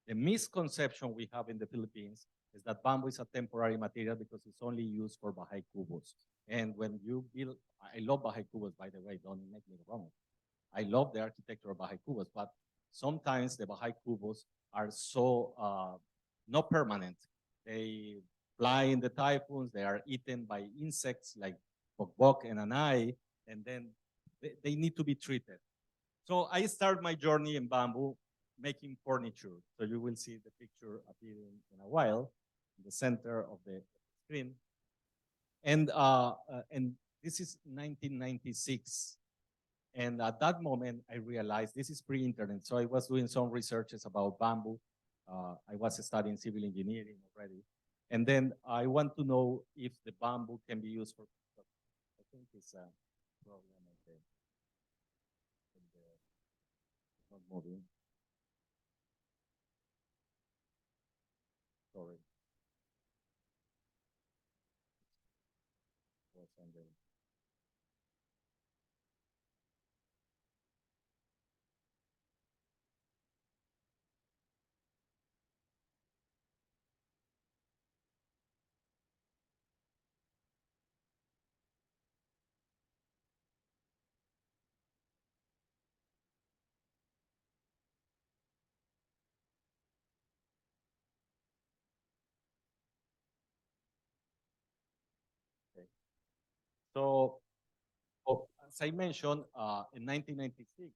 [SPEAKER 12] The misconception we have in the Philippines is that bamboo is a temporary material because it's only used for bahay kubos. And when you build, I love bahay kubos, by the way, don't make me wrong. I love the architecture of bahay kubos, but sometimes the bahay kubos are so not permanent. They fly in the typhoons, they are eaten by insects like bok and anay, and then they need to be treated. So I start my journey in bamboo making furniture. So you will see the picture appearing in a while in the center of the screen. And this is 1996. And at that moment, I realized this is pre-internet. So I was doing some researches about bamboo. I was studying civil engineering already. And then I want to know if the bamboo can be used for, I think it's a problem not moving. Sorry. Okay. So, as I mentioned, in 1996,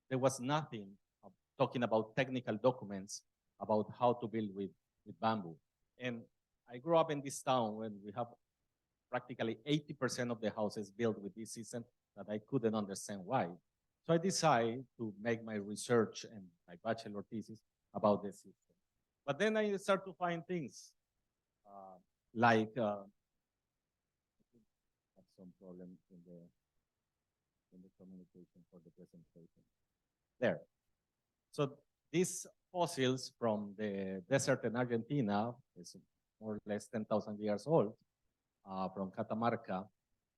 [SPEAKER 12] there was nothing talking about technical documents about how to build with bamboo. And I grew up in this town when we have practically 80% of the houses built with this system that I couldn't understand why. So I decided to make my research and my bachelor thesis about the system. But then I started to find things like some problem in the communication for the presentation. There. So these fossils from the desert in Argentina is more or less 10,000 years old from Catamarca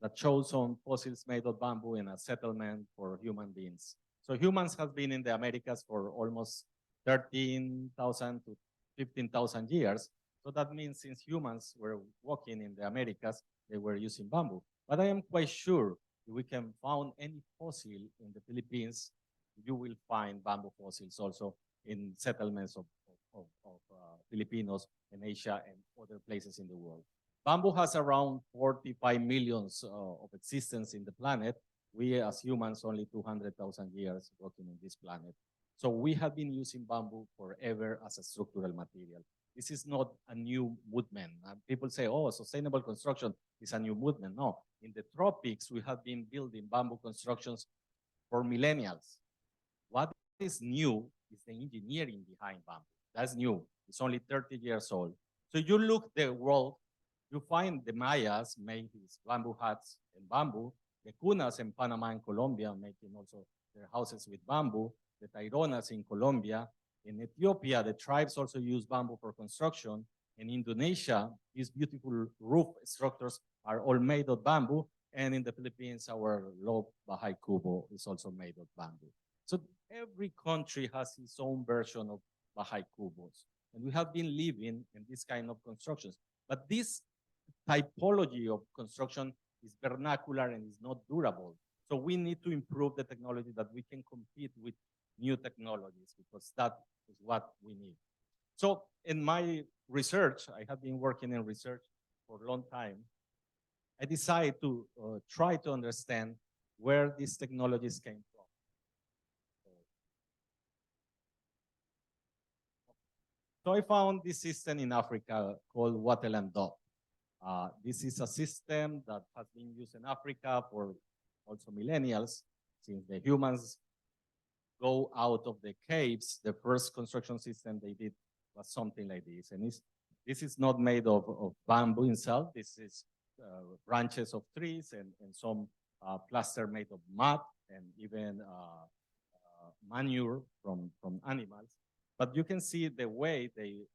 [SPEAKER 12] that shows some fossils made of bamboo in a settlement for human beings. So humans have been in the Americas for almost 13,000 to 15,000 years. So that means since humans were walking in the Americas, they were using bamboo. But I am quite sure if we can find any fossil in the Philippines, you will find bamboo fossils also in settlements of Filipinos in Asia and other places in the world. Bamboo has around 45 millions of existence in the planet. We as humans only 200,000 years working on this planet. So we have been using bamboo forever as a structural material. This is not a new movement. People say, oh, sustainable construction is a new movement. No, in the tropics, we have been building bamboo constructions for millennials. What is new is the engineering behind bamboo. That's new. It's only 30 years old. So you look the world, you find the Mayas made these bamboo huts in bamboo, the Cunas in Panama and Colombia making also their houses with bamboo, the Taironas in Colombia, In Ethiopia, the tribes also use bamboo for construction. In Indonesia, these beautiful roof structures are all made of bamboo. And in the Philippines, our low Bahay Kubo is also made of bamboo. So every country has its own version of Bahay Kubos. And we have been living in this kind of constructions. But this typology of construction is vernacular and is not durable. So we need to improve the technology that we can compete with new technologies, because that is what we need. So in my research, I have been working in research for a long time. I decided to try to understand where these technologies came from. So I found this system in Africa called wattle and dot. This is a system that has been used in Africa for also millennials. Since the humans go out of the caves, the first construction system they did was something like this. And this is not made of bamboo itself. This is branches of trees and some plaster made of mud and even manure from animals. But you can see the way they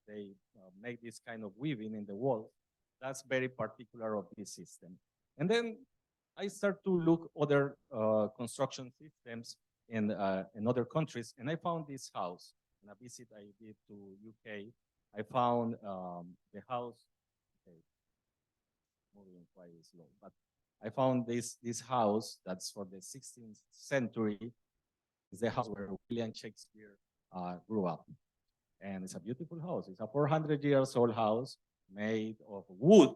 [SPEAKER 12] make this kind of weaving in the wall. That's very particular of this system. And then I start to look other construction systems in other countries, and I found this house. In a visit I did to UK, I found the house. Okay, moving quite slow, but I found this house that's for the 16th century. It's the house where William Shakespeare grew up, and it's a beautiful house. It's a 400 years old house made of wood.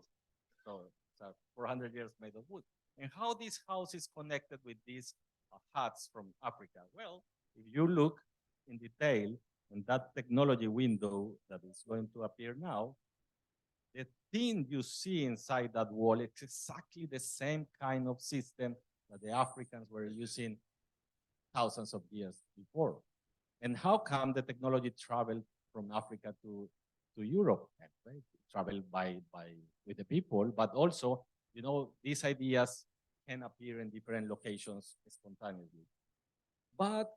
[SPEAKER 12] So it's a 400 years made of wood. And how this house is connected with these huts from Africa? Well, if you look in detail in that technology window that is going to appear now, the thing you see inside that wall is exactly the same kind of system that the Africans were using thousands of years before. And how come the technology traveled from Africa to Europe? Right? Traveled with the people, but also, you know, these ideas can appear in different locations spontaneously. But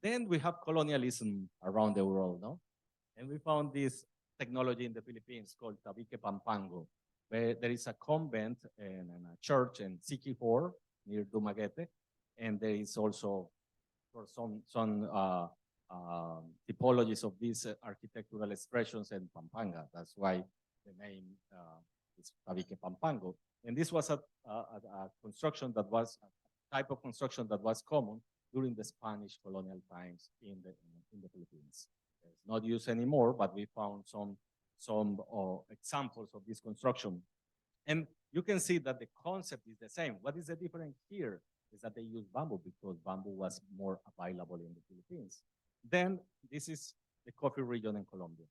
[SPEAKER 12] then we have colonialism around the world, no? And we found this technology in the Philippines called Tabique Pampango, where there is a convent and a church in Siquijor near Dumaguete, and there is also for some typologies of these architectural expressions in Pampanga. That's why the name is Tabique Pampango. And this was a construction that was a type of construction that was common during the Spanish colonial times in the Philippines. It's not used anymore, but we found some examples of this construction. And you can see that the concept is the same. What is the difference here is that they use bamboo because bamboo was more available in the Philippines. Then this is the coffee region in Colombia.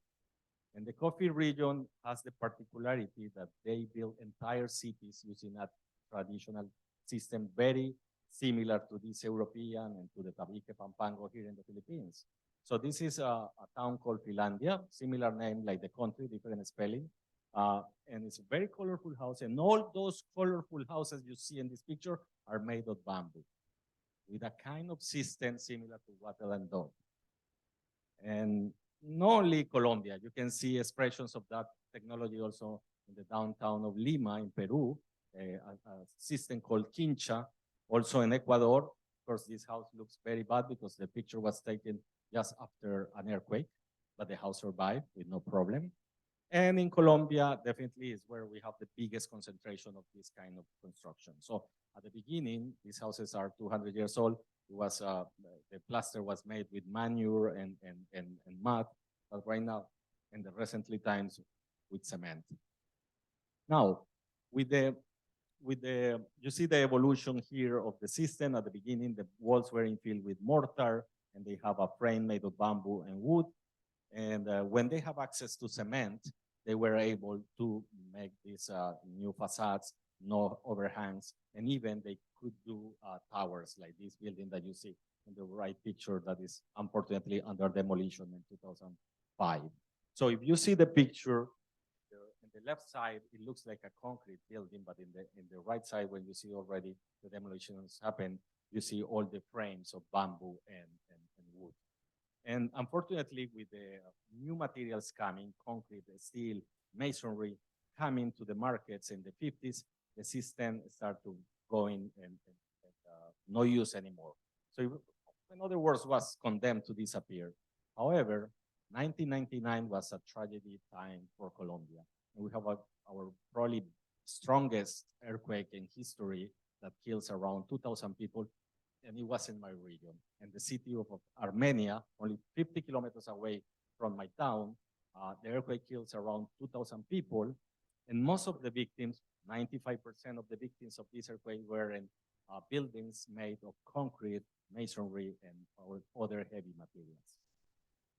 [SPEAKER 12] And the coffee region has the particularity that they build entire cities using a traditional system very similar to this European and to the Tabique Pampango here in the Philippines. So this is a town called Finlandia, similar name like the country, different spelling. And it's a very colorful house. And all those colorful houses you see in this picture are made of bamboo with a kind of system similar to wattle and dot. And not only Colombia, you can see expressions of that technology also in the downtown of Lima in Peru, a system called Quincha, also in Ecuador. Of course, this house looks very bad because the picture was taken just after an earthquake, but the house survived with no problem. And in Colombia, definitely is where we have the biggest concentration of this kind of construction. So at the beginning, these houses are 200 years old. It was the plaster was made with manure and mud, but right now, in the recently times, with cement. Now, you see the evolution here of the system. At the beginning, the walls were infilled with mortar, and they have a frame made of bamboo and wood. And when they have access to cement, they were able to make these new facades, no overhangs, and even they could do towers like this building that you see in the right picture that is unfortunately under demolition in 2005. So if you see the picture, in the left side, it looks like a concrete building, but in the right side, when you see already the demolitions happen, you see all the frames of bamboo and wood. And unfortunately, with the new materials coming, concrete, steel, masonry, coming to the markets in the 50s, the system started to going and no use anymore. So in other words, was condemned to disappear. However, 1999 was a tragedy time for Colombia. And we have our probably strongest earthquake in history that kills around 2,000 people, and it was in my region. And the city of Armenia, only 50 kilometers away from my town, the earthquake kills around 2,000 people, and most of the victims, 95% of the victims of this earthquake were in buildings made of concrete, masonry, and other heavy materials.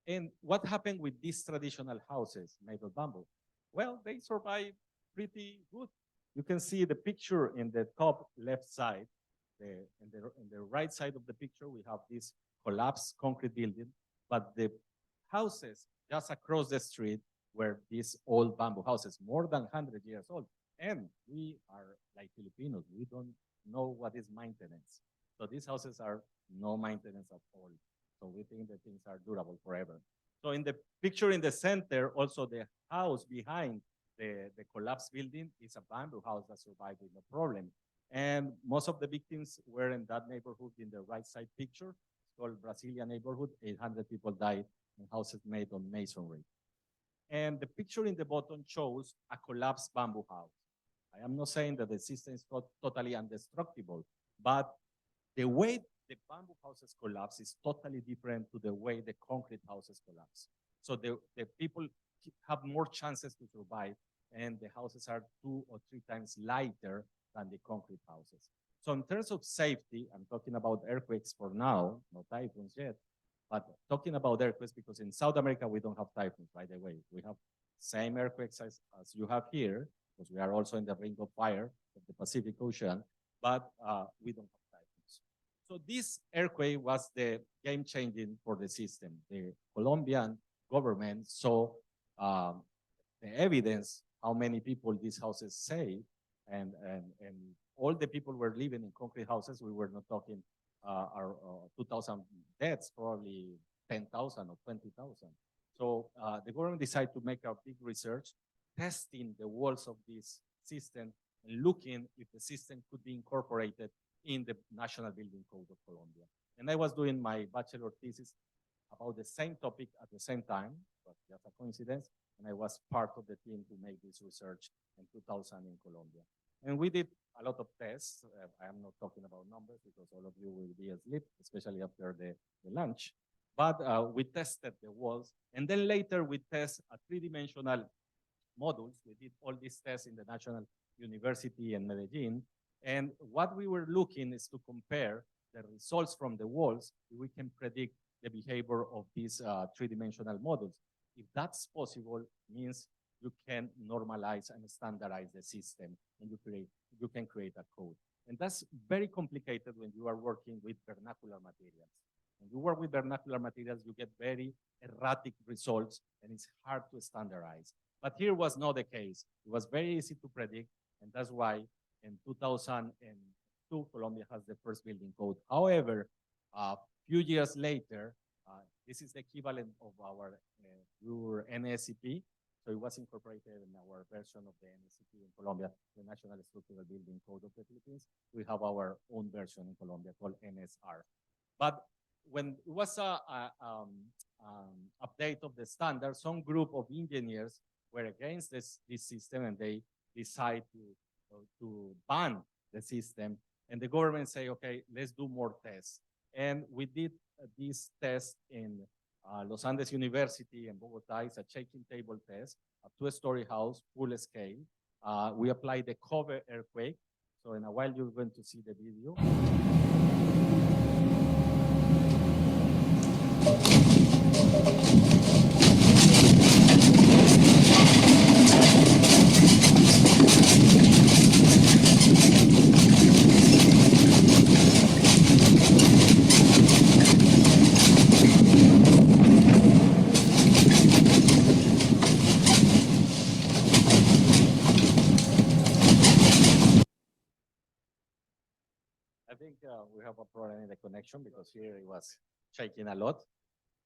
[SPEAKER 12] And what happened with these traditional houses made of bamboo? Well, they survived pretty good. You can see the picture in the top left side. In the right side of the picture, we have this collapsed concrete building, but the houses just across the street were these old bamboo houses, more than 100 years old. And we are like Filipinos, we don't know what is maintenance. So these houses are no maintenance at all. So we think that things are durable forever. So in the picture in the center, also the house behind the collapsed building is a bamboo house that survived with no problem. And most of the victims were in that neighborhood in the right side picture. It's called Brasilia neighborhood. 800 people died in houses made on masonry. And the picture in the bottom shows a collapsed bamboo house. I am not saying that the system is totally indestructible, but the way the bamboo houses collapse is totally different to the way the concrete houses collapse. So the people have more chances to survive, and the houses are 2 or 3 times lighter than the concrete houses. So in terms of safety, I'm talking about earthquakes for now, no typhoons yet, but talking about earthquakes, because in South America, we don't have typhoons, by the way. We have same earthquakes as you have here, because we are also in the ring of fire of the Pacific Ocean, but we don't have typhoons. So this earthquake was the game changing for the system. The Colombian government saw the evidence, how many people these houses saved, and all the people were living in concrete houses. We were not talking 2,000 deaths, probably 10,000 or 20,000. So the government decided to make a big research, testing the walls of this system and looking if the system could be incorporated in the National Building Code of Colombia. And I was doing my bachelor thesis about the same topic at the same time, but just a coincidence, and I was part of the team to make this research in 2000 in Colombia. And we did a lot of tests. I am not talking about numbers because all of you will be asleep, especially after the lunch. But we tested the walls, and then later we test a 3-dimensional modules. We did all these tests in the National University in Medellin. And what we were looking is to compare the results from the walls. We can predict the behavior of these 3-dimensional modules. If that's possible, means you can normalize and standardize the system, and you can create a code. And that's very complicated when you are working with vernacular materials. When you work with vernacular materials, you get very erratic results, and it's hard to standardize. But here was not the case. It was very easy to predict, and that's why in 2002, Colombia has the first building code. However, a few years later, this is the equivalent of our NSCP. So it was incorporated in our version of the NSCP in Colombia, the National Structural Building Code of the Philippines. We have our own version in Colombia called NSR. But when it was an update of the standard, some group of engineers were against this system, and they decided to ban the system. And the government say, okay, let's do more tests. And we did this test in Los Andes University in Bogota. It's a shaking table test, a 2-story house, full scale. We applied the cover earthquake. So in a while, you're going to see the video. I think we have a problem in the connection because here it was shaking a lot.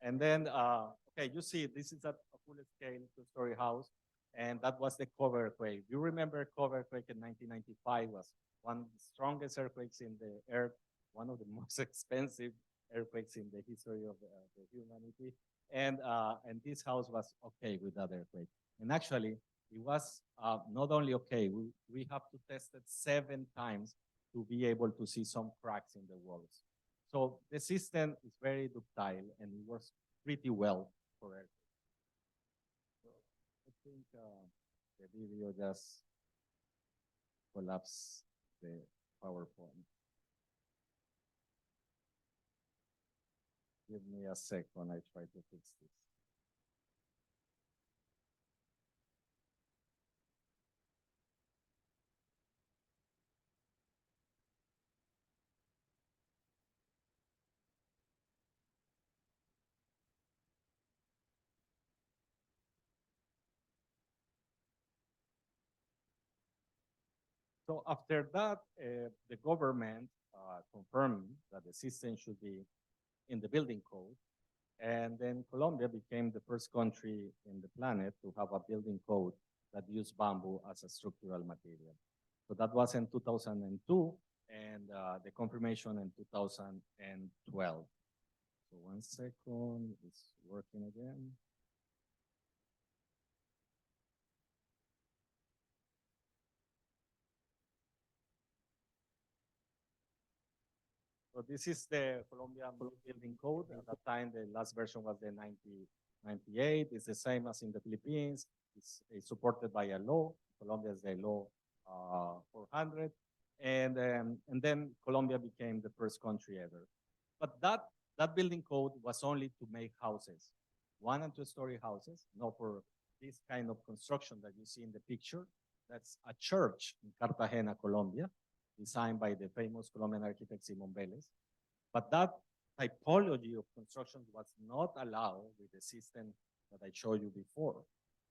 [SPEAKER 12] And then, okay, you see, this is a full-scale two-story house, and that was the cover earthquake. You remember cover earthquake in 1995 was one of the strongest earthquakes in the earth, one of the most expensive earthquakes in the history of the humanity. And this house was okay with that earthquake. And actually, it was not only okay, we have to test it 7 times to be able to see some cracks in the walls. So the system is very ductile and it works pretty well for earthquake. So I think the video just collapsed the PowerPoint. Give me a second, I try to fix this. So after that, the government confirmed that the system should be in the building code. And then Colombia became the first country in the planet to have a building code that used bamboo as a structural material. So that was in 2002, and the confirmation in 2012. So 1 second, it's working again. So this is the Colombian building code. At that time, the last version was the 1998. It's the same as in the Philippines. It's supported by a law. Colombia is the law 400. And then Colombia became the first country ever. But that building code was only to make houses, 1- and 2-story houses, not for this kind of construction that you see in the picture. That's a church in Cartagena, Colombia, designed by the famous Colombian architect Simon Vélez. But that typology of construction was not allowed with the system that I showed you before.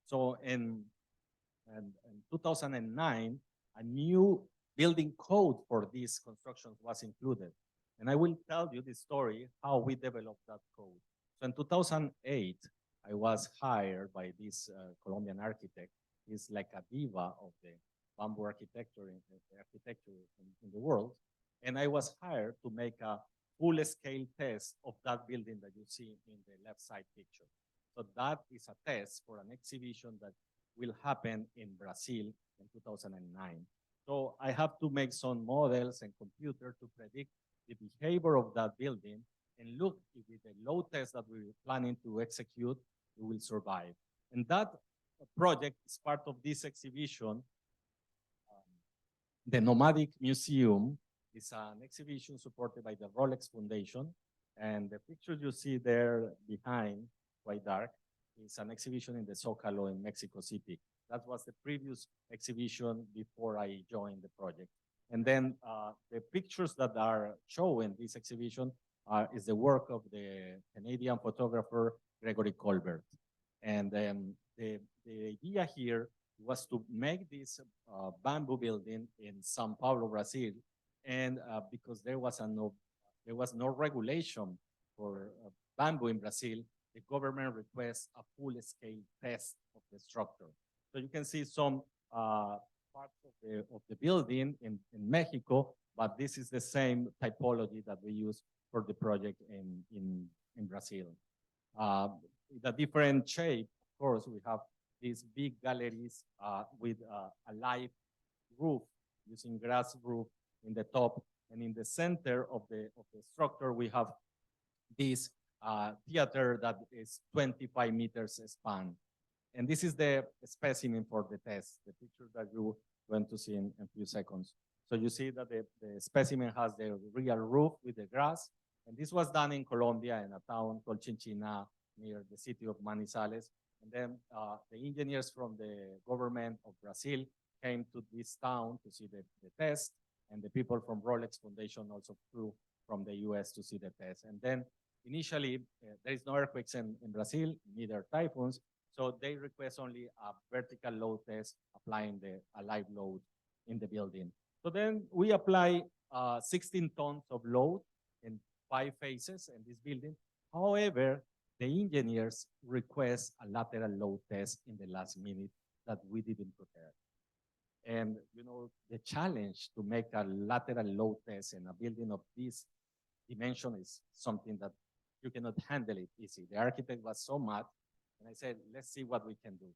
[SPEAKER 12] So in 2009, a new building code for these constructions was included. And I will tell you the story, how we developed that code. So in 2008, I was hired by this Colombian architect. He's like a diva of the bamboo architecture in the world. And I was hired to make a full-scale test of that building that you see in the left side picture. So that is a test for an exhibition that will happen in Brazil in 2009. So I have to make some models and computer to predict the behavior of that building and look if with the load test that we're planning to execute, we will survive. And that project is part of this exhibition. The Nomadic Museum is an exhibition supported by the Rolex Foundation. And the picture you see there behind, quite dark, is an exhibition in the Zócalo in Mexico City. That was the previous exhibition before I joined the project. And then the pictures that are shown in this exhibition is the work of the Canadian photographer Gregory Colbert. And the idea here was to make this bamboo building in São Paulo, Brazil, and because there was no regulation for bamboo in Brazil, the government requests a full-scale test of the structure. So you can see some parts of the building in Mexico, but this is the same typology that we use for the project in Brazil. The different shape, of course, we have these big galleries with a live roof, using grass roof in the top, and in the center of the structure, we have this theater that is 25 meters span. And this is the specimen for the test, the picture that you're going to see in a few seconds. So you see that the specimen has the real roof with the grass. And this was done in Colombia in a town called Chinchina near the city of Manizales. And then the engineers from the government of Brazil came to this town to see the test. And the people from Rolex Foundation also flew from the US to see the test. And then initially, there is no earthquakes in Brazil, neither typhoons. So they request only a vertical load test, applying a live load in the building. So then we apply 16 tons of load in 5 phases in this building. However, the engineers request a lateral load test in the last minute that we didn't prepare. And you know, the challenge to make a lateral load test in a building of this dimension is something that you cannot handle it easy. The architect was so mad, and I said, let's see what we can do.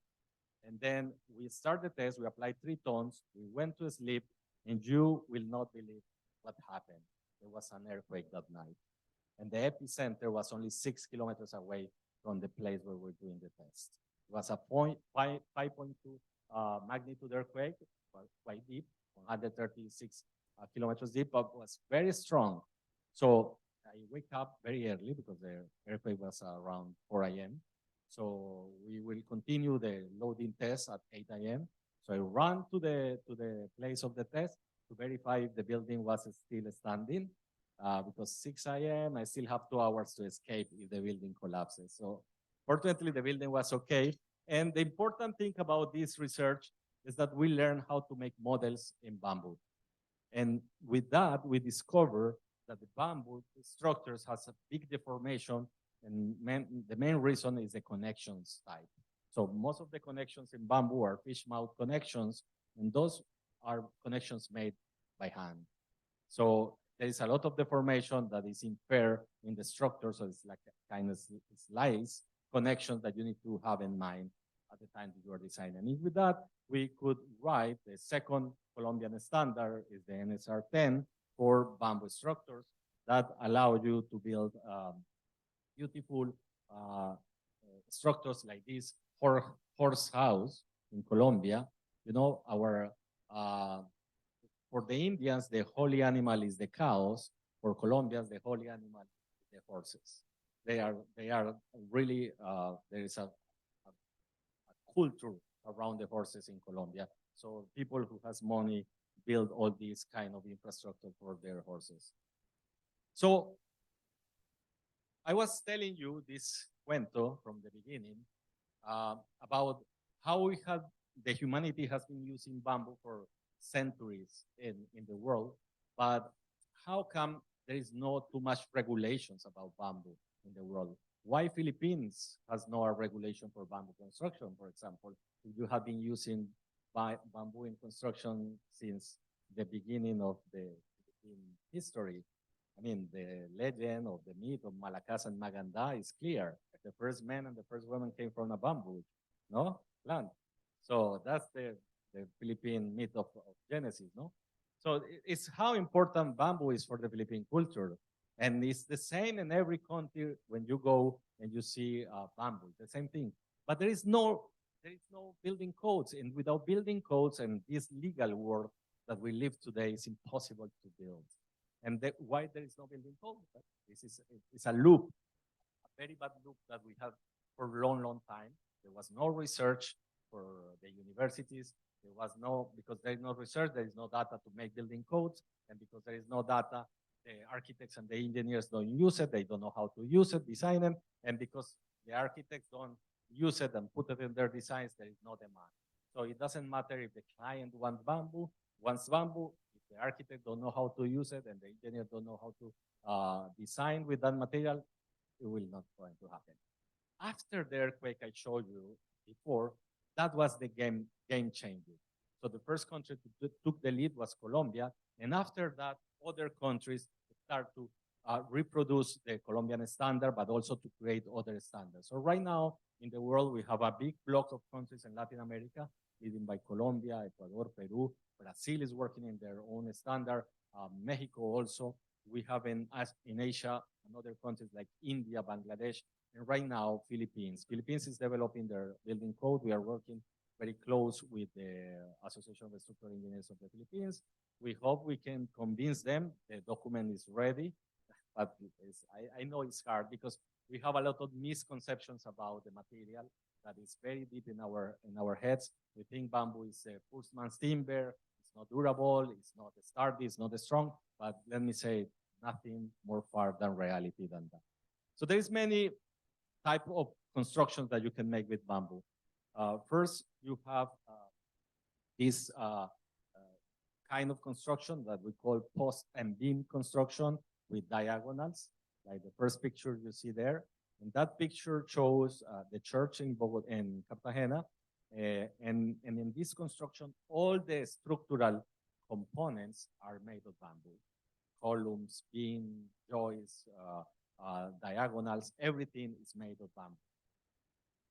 [SPEAKER 12] And then we started the test, we applied 3 tons, we went to sleep, and you will not believe what happened. There was an earthquake that night. And the epicenter was only 6 kilometers away from the place where we're doing the test. It was a 5.2 magnitude earthquake, quite deep, 136 kilometers deep, but was very strong. So I wake up very early because the earthquake was around 4 a.m. So we will continue the loading test at 8 a.m. So I ran to the place of the test to verify if the building was still standing. Because 6 a.m. I still have 2 hours to escape if the building collapses. So fortunately, the building was okay. And the important thing about this research is that we learn how to make models in bamboo. And with that, we discover that the bamboo structures has a big deformation, and the main reason is the connections type. So most of the connections in bamboo are fish mouth connections, and those are connections made by hand. So there is a lot of deformation that is impaired in the structure, so it's like a kind of slice connections that you need to have in mind at the time that you are designing. And with that, we could write the second Colombian standard, is the NSR 10, for bamboo structures that allow you to build beautiful structures like this horse house in Colombia. You know, our for the Indians, the holy animal is the cows. For Colombians, the holy animal is the horses. They are really, there is a culture around the horses in Colombia. So people who has money build all these kind of infrastructure for their horses. So I was telling you this cuento from the beginning about how the humanity has been using bamboo for centuries in the world, but how come there is not too much regulations about bamboo in the world? Why Philippines has no regulation for bamboo construction, for example? You have been using bamboo in construction since the beginning of the history. I mean, the legend of the myth of Malakas and Maganda is clear. The first man and the first woman came from a bamboo, no? Land. So that's the Philippine myth of Genesis, no? So it's how important bamboo is for the Philippine culture. And it's the same in every country when you go and you see bamboo, the same thing. But there is no building codes. And without building codes and this legal world that we live today, it's impossible to build. And why there is no building code? It's a loop, a very bad loop that we have for a long, long time. There was no research for the universities. There was because there is no research, there is no data to make building codes. And because there is no data, the architects and the engineers don't use it. They don't know how to use it, design them. And because the architects don't use it and put it in their designs, there is no demand. So it doesn't matter if the client wants bamboo, if the architect don't know how to use it and the engineer don't know how to design with that material, it will not going to happen. After the earthquake I showed you before, that was the game changer. So the first country to took the lead was Colombia, and after that, other countries start to reproduce the Colombian standard, but also to create other standards. So right now in the world, we have a big block of countries in Latin America, leading by Colombia, Ecuador, Peru. Brazil is working in their own standard. Mexico also. We have in Asia, another countries like India, Bangladesh, and right now, Philippines. Philippines is developing their building code. We are working very close with the Association of Structural Engineers of the Philippines. We hope we can convince them. The document is ready, but I know it's hard because we have a lot of misconceptions about the material that is very deep in our heads. We think bamboo is a postman's timber. It's not durable. It's not sturdy. It's not strong. But let me say, nothing more far than reality than that. So there is many type of constructions that you can make with bamboo. First, you have this kind of construction that we call post and beam construction with diagonals, like the first picture you see there. And that picture shows the church in in Cartagena. And in this construction, all the structural components are made of bamboo. Columns, beam, joists, diagonals, everything is made of bamboo.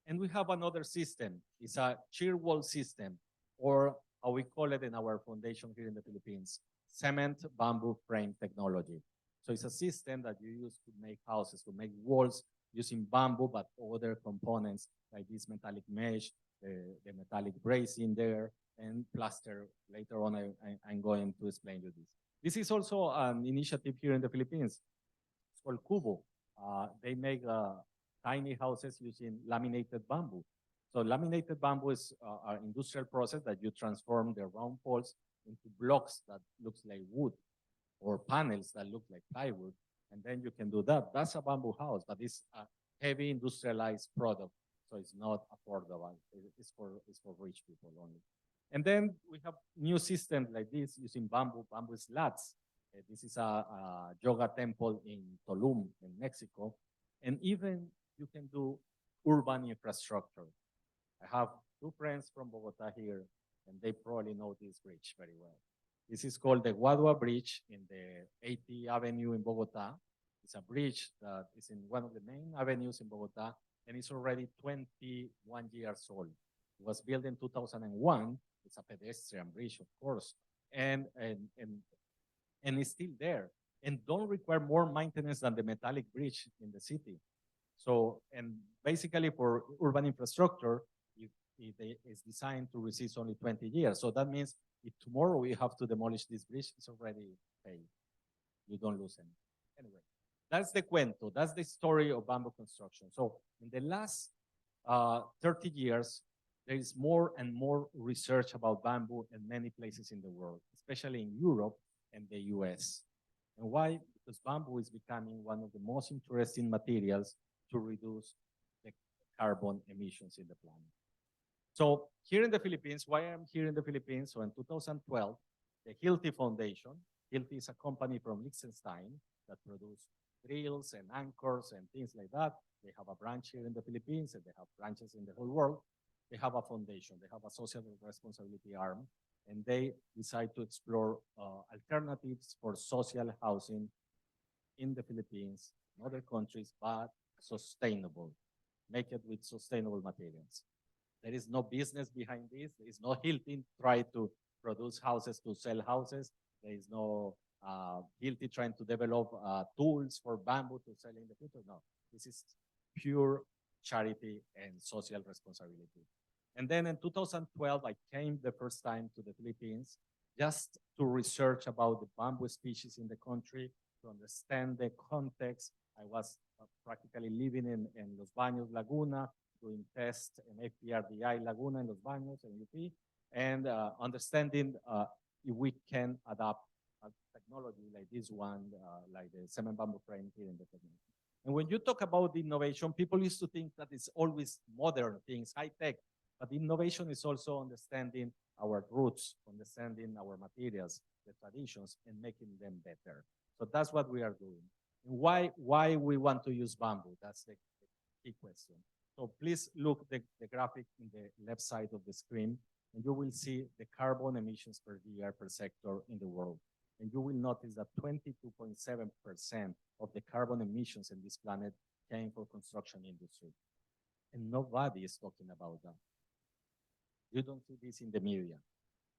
[SPEAKER 12] And we have another system. It's a shear wall system, or how we call it in our foundation here in the Philippines, cement bamboo frame technology. So it's a system that you use to make houses, to make walls using bamboo, but other components like this metallic mesh, the metallic bracing there, and plaster. Later on, I'm going to explain you this. This is also an initiative here in the Philippines. It's called Cubo. They make tiny houses using laminated bamboo. So laminated bamboo is an industrial process that you transform the round poles into blocks that looks like wood or panels that look like plywood, and then you can do that. That's a bamboo house, but it's a heavy industrialized product, so it's not affordable. It's for rich people only. And then we have new systems like this using bamboo slats. This is a yoga temple in Tulum, in Mexico, and even you can do urban infrastructure. I have two friends from Bogota here, and they probably know this bridge very well. This is called the Guadua Bridge in the 80th Avenue in Bogota. It's a bridge that is in one of the main avenues in Bogota, and it's already 21 years old. It was built in 2001. It's a pedestrian bridge, of course, and it's still there, and don't require more maintenance than the metallic bridge in the city. So, and basically for urban infrastructure, it is designed to resist only 20 years. So that means if tomorrow we have to demolish this bridge, it's already paid. You don't lose any. Anyway, that's the cuento. That's the story of bamboo construction. So in the last 30 years, there is more and more research about bamboo in many places in the world, especially in Europe and the US. And why? Because bamboo is becoming one of the most interesting materials to reduce the carbon emissions in the planet. So here in the Philippines, why I'm here in the Philippines? So in 2012, the Hilti Foundation, Hilti is a company from Liechtenstein that produce drills and anchors and things like that. They have a branch here in the Philippines, and they have branches in the whole world. They have a foundation, they have a social responsibility arm, and they decide to explore alternatives for social housing in the Philippines, in other countries, but sustainable. Make it with sustainable materials. There is no business behind this. There is no Hilti trying to produce houses to sell houses. There is no Hilti trying to develop tools for bamboo to sell in the future. No, this is pure charity and social responsibility. And then in 2012, I came the first time to the Philippines just to research about the bamboo species in the country, to understand the context. I was practically living in Los Baños, Laguna, doing tests in FPRDI Laguna in Los Baños and UP, and understanding if we can adapt a technology like this one, like the cement bamboo frame here in the community. And when you talk about innovation, people used to think that it's always modern things, high tech, but innovation is also understanding our roots, understanding our materials, the traditions, and making them better. So that's what we are doing. And why we want to use bamboo? That's the key question. So please look the graphic in the left side of the screen, and you will see the carbon emissions per year per sector in the world. And you will notice that 22.7% of the carbon emissions in this planet came from construction industry. And nobody is talking about that. You don't see this in the media,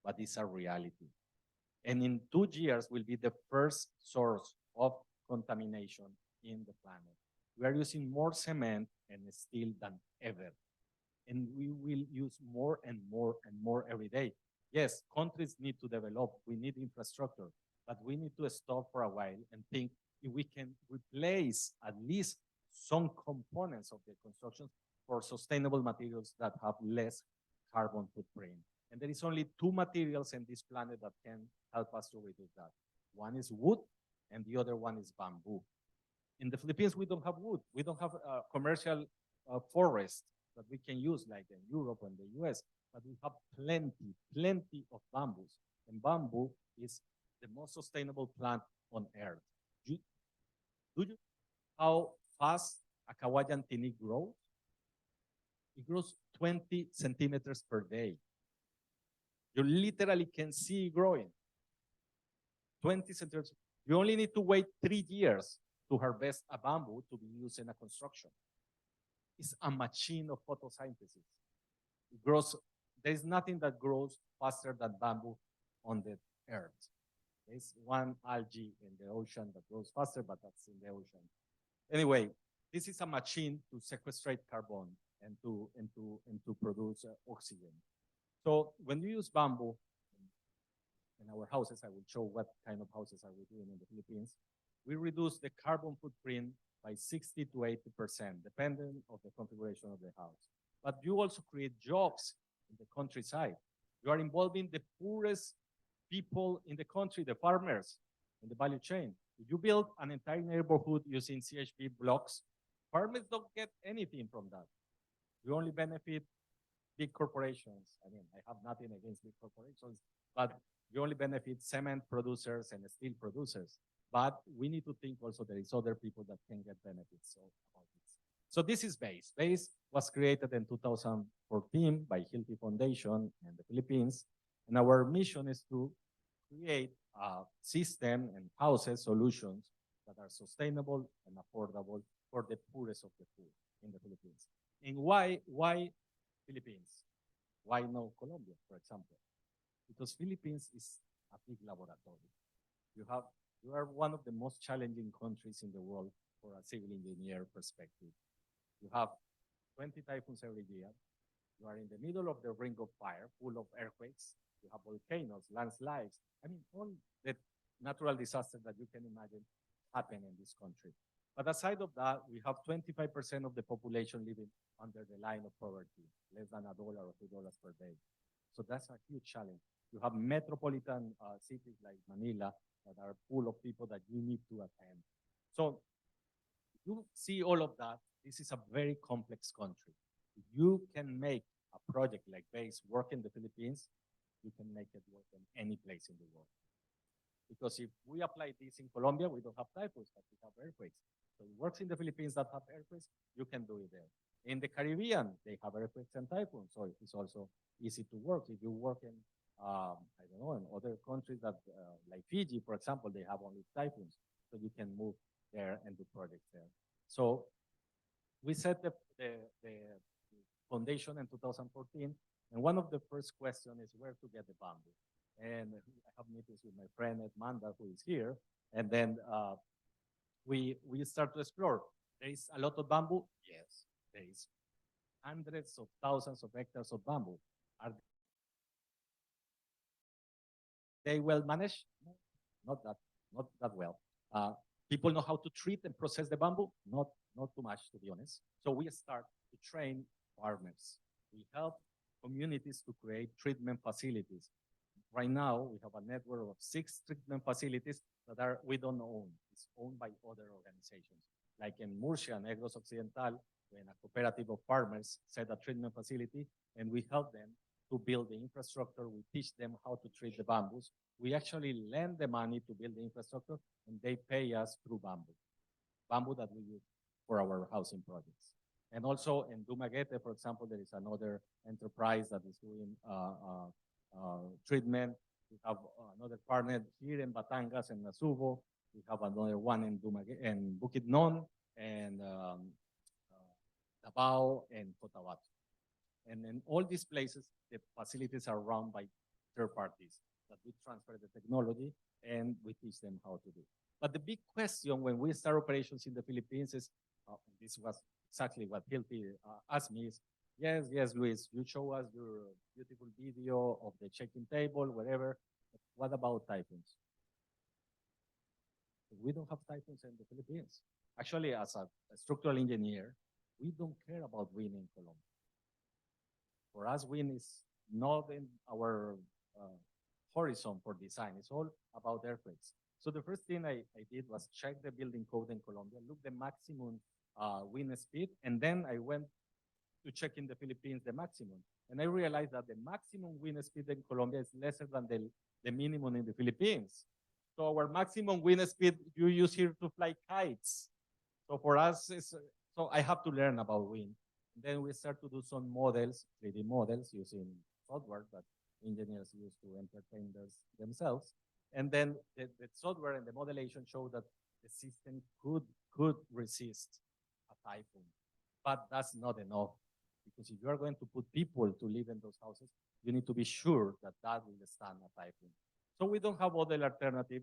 [SPEAKER 12] but it's a reality. And in 2 years will be the first source of contamination in the planet. We are using more cement and steel than ever. And we will use more and more and more every day. Yes, countries need to develop, we need infrastructure, but we need to stop for a while and think if we can replace at least some components of the construction for sustainable materials that have less carbon footprint. And there is only 2 materials in this planet that can help us to reduce that. One is wood, and the other one is bamboo. In the Philippines, we don't have wood. We don't have commercial forest that we can use like in Europe and the US, but we have plenty of bamboos. And bamboo is the most sustainable plant on earth. Do you know how fast a Kawayan tini grows? It grows 20 centimeters per day. You literally can see it growing. 20 centimeters. You only need to wait 3 years to harvest a bamboo to be used in a construction. It's a machine of photosynthesis. It grows. There is nothing that grows faster than bamboo on the earth. There's one algae in the ocean that grows faster, but that's in the ocean. Anyway, this is a machine to sequestrate carbon and to produce oxygen. So when you use bamboo in our houses, I will show what kind of houses are we doing in the Philippines. We reduce the carbon footprint by 60 to 80%, depending on the configuration of the house. But you also create jobs in the countryside. You are involving the poorest people in the country, the farmers in the value chain. If you build an entire neighborhood using CHP blocks, farmers don't get anything from that. You only benefit big corporations. I mean, I have nothing against big corporations, but you only benefit cement producers and steel producers. But we need to think also there is other people that can get benefits about this. So this is BASE. BASE was created in 2014 by Hilti Foundation in the Philippines. And our mission is to create a system and houses solutions that are sustainable and affordable for the poorest of the poor in the Philippines. And why Philippines? Why no Colombia, for example? Because Philippines is a big laboratory. You are one of the most challenging countries in the world for a civil engineer perspective. You have 20 typhoons every year. You are in the middle of the ring of fire, full of earthquakes. You have volcanoes, landslides. I mean, all the natural disasters that you can imagine happen in this country. But aside of that, we have 25% of the population living under the line of poverty, less than $1 or $2 per day. So that's a huge challenge. You have metropolitan cities like Manila that are full of people that you need to attend. So you see all of that. This is a very complex country. If you can make a project like BASE work in the Philippines, you can make it work in any place in the world. Because if we apply this in Colombia, we don't have typhoons, but we have earthquakes. So it works in the Philippines that have earthquakes, you can do it there. In the Caribbean, they have earthquakes and typhoons, so it's also easy to work. If you work in, I don't know, in other countries that, like Fiji, for example, they have only typhoons, so you can move there and do projects there. So we set the foundation in 2014, and one of the first questions is where to get the bamboo. And I have meetings with my friend Edmanda, who is here, and then we start to explore. There is a lot of bamboo? Yes, there is hundreds of thousands of hectares of bamboo. Are they well managed? No, not that well. People know how to treat and process the bamboo? Not too much, to be honest. So we start to train farmers. We help communities to create treatment facilities. Right now, we have a network of 6 treatment facilities that we don't own. It's owned by other organizations. Like in Murcia, Negros Occidental, when a cooperative of farmers set a treatment facility, and we help them to build the infrastructure. We teach them how to treat the bamboos. We actually lend the money to build the infrastructure, and they pay us through bamboo that we use for our housing projects. And also in Dumaguete, for example, there is another enterprise that is doing treatment. We have another partner here in Batangas and Nasubo. We have another one in Dumaguete and Bukidnon and Davao and Cotabato. And in all these places, the facilities are run by third parties that we transfer the technology and we teach them how to do. But the big question when we start operations in the Philippines is, this was exactly what Hilti asked me is, yes, Luis, you show us your beautiful video of the check-in table, whatever. But what about typhoons? We don't have typhoons in the Philippines. Actually, as a structural engineer, we don't care about wind in Colombia. For us, wind is not in our horizon for design. It's all about earthquakes. So the first thing I did was check the building code in Colombia, look the maximum wind speed, and then I went to check in the Philippines the maximum. And I realized that the maximum wind speed in Colombia is lesser than the minimum in the Philippines. So our maximum wind speed you use here to fly kites. So for us, So I have to learn about wind. Then we start to do some models, 3D models using software that engineers use to entertain themselves. And then the software and the modelation show that the system could resist a typhoon. But that's not enough, because if you are going to put people to live in those houses, you need to be sure that that will stand a typhoon. So we don't have other alternative.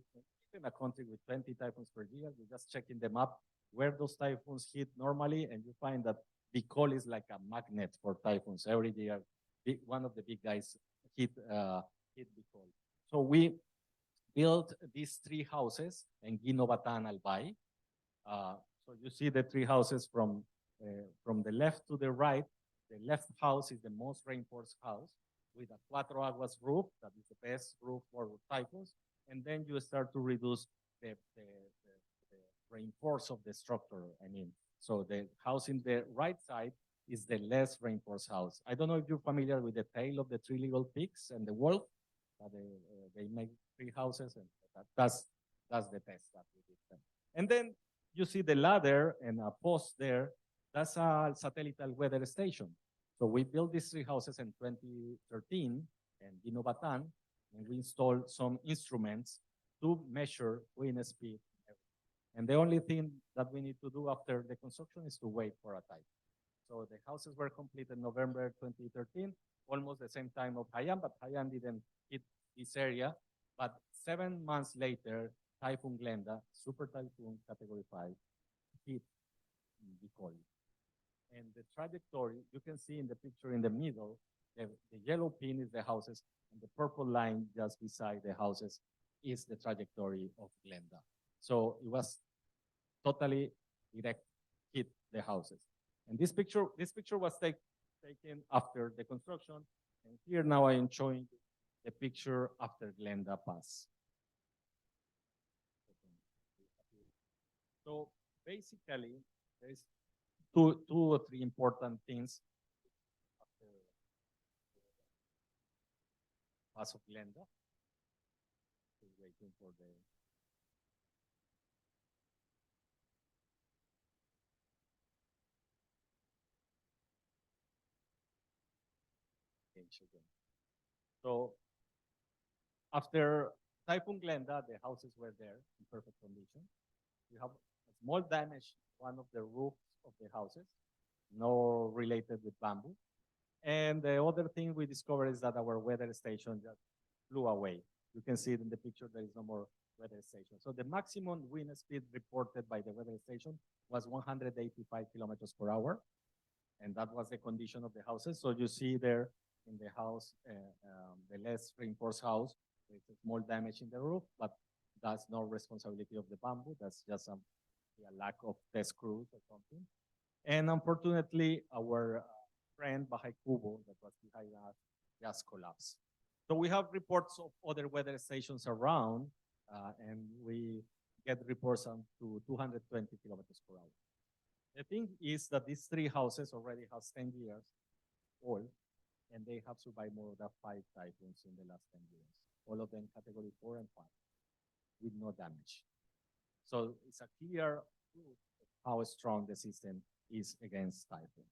[SPEAKER 12] In a country with 20 typhoons per year, we just check in the map where those typhoons hit normally, and you find that Bicol is like a magnet for typhoons. Every year, one of the big guys hit Bicol. So we built these 3 houses in Guinobatan, Albay. So you see the 3 houses from the left to the right. The left house is the most reinforced house with a Cuatro Aguas roof, that is the best roof for typhoons. And then you start to reduce the reinforce of the structure. I mean, so the house in the right side is the less reinforced house. I don't know if you're familiar with the tale of the 3 little pigs and the wolf. They make 3 houses, and that's the test that we did them. And then you see the ladder and a post there. That's a satellite weather station. So we built these 3 houses in 2013 in Guinobatan, and we installed some instruments to measure wind speed. And the only thing that we need to do after the construction is to wait for a typhoon. So the houses were completed in November 2013, almost the same time of Haiyan, but Haiyan didn't hit this area. But 7 months later, Typhoon Glenda, super typhoon category 5, hit Bicol. And the trajectory, you can see in the picture in the middle, the yellow pin is the houses, and the purple line just beside the houses is the trajectory of Glenda. So it was totally direct hit the houses. And this picture was taken after the construction. And here now I am showing the picture after Glenda Pass. So basically, there's two or three important things after the Pass of Glenda. Still waiting for the change again. So after Typhoon Glenda, the houses were there in perfect condition. We have a small damage one of the roofs of the houses, no related with bamboo. And the other thing we discovered is that our weather station just flew away. You can see it in the picture, there is no more weather station. So the maximum wind speed reported by the weather station was 185 kilometers per hour. And that was the condition of the houses. So you see there in the house, the less reinforced house, there's a small damage in the roof, but that's no responsibility of the bamboo. That's just a lack of test screws or something. And unfortunately, our friend Bahay Kubo that was behind us just collapsed. So we have reports of other weather stations around, and we get reports on to 220 kilometers per hour. The thing is that these 3 houses already have 10 years old, and they have survived more than 5 typhoons in the last 10 years. All of them category 4 and 5 with no damage. So it's a clear proof of how strong the system is against typhoon.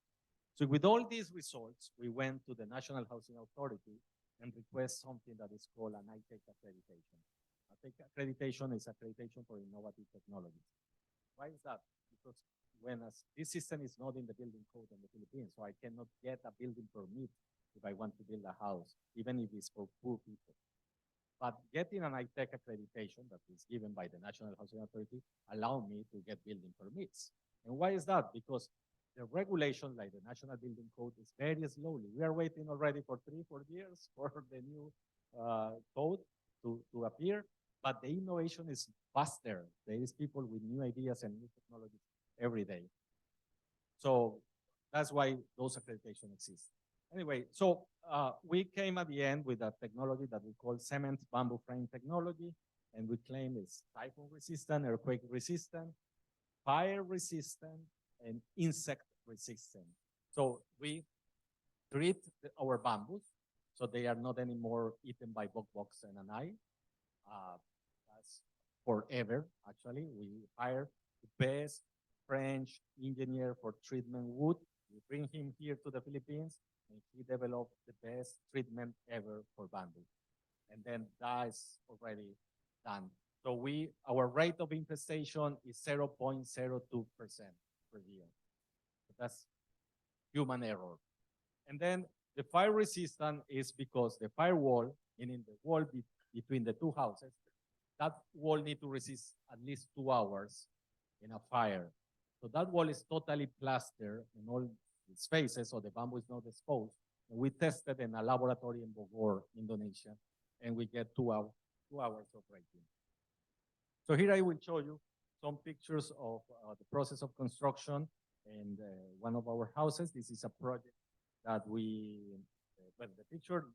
[SPEAKER 12] So with all these results, we went to the National Housing Authority and request something that is called an ITEC accreditation. ITEC accreditation is accreditation for innovative technologies. Why is that? Because this system is not in the building code in the Philippines, so I cannot get a building permit if I want to build a house, even if it's for poor people. But getting an ITEC accreditation that is given by the National Housing Authority allow me to get building permits. And why is that? Because the regulation, like the National Building Code, is very slowly. We are waiting already for 3-4 years for the new code to appear, but the innovation is faster. There is people with new ideas and new technologies every day. So that's why those accreditations exist. Anyway, so we came at the end with a technology that we call cement bamboo frame technology, and we claim it's typhoon resistant, earthquake resistant, fire resistant, and insect resistant. So we treat our bamboos so they are not anymore eaten by bugs and an eye. That's forever, actually. We hire the best French engineer for treatment wood. We bring him here to the Philippines, and he developed the best treatment ever for bamboo. And then that is already done. So our rate of infestation is 0.02% per year. So that's human error. And then the fire resistant is because the firewall, meaning the wall between the two houses, that wall need to resist at least 2 hours in a fire. So that wall is totally plastered in all its faces, so the bamboo is not exposed. And we tested in a laboratory in Bogor, Indonesia, and we get 2 hours of rating. So here I will show you some pictures of the process of construction in one of our houses. This is a project that well,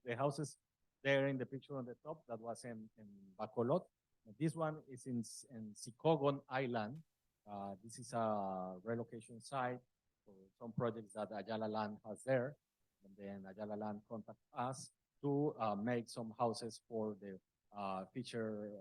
[SPEAKER 12] the houses there in the picture on the top, that was in Bacolod. This one is in Sicogon Island. This is a relocation site for some projects that Ayala Land has there. And then Ayala Land contact us to make some houses for the fishermen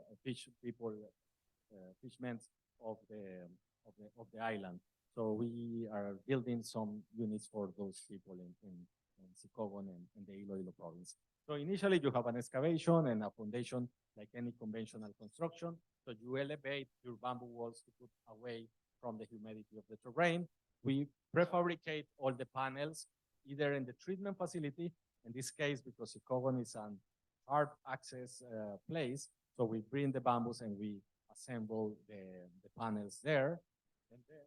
[SPEAKER 12] of the island. So we are building some units for those people in Sicogon and the Iloilo province. So initially you have an excavation and a foundation like any conventional construction. So you elevate your bamboo walls to put away from the humidity of the terrain. We prefabricate all the panels, either in the treatment facility, in this case, because Sicogon is an hard access place. So we bring the bamboos and we assemble the panels there. And then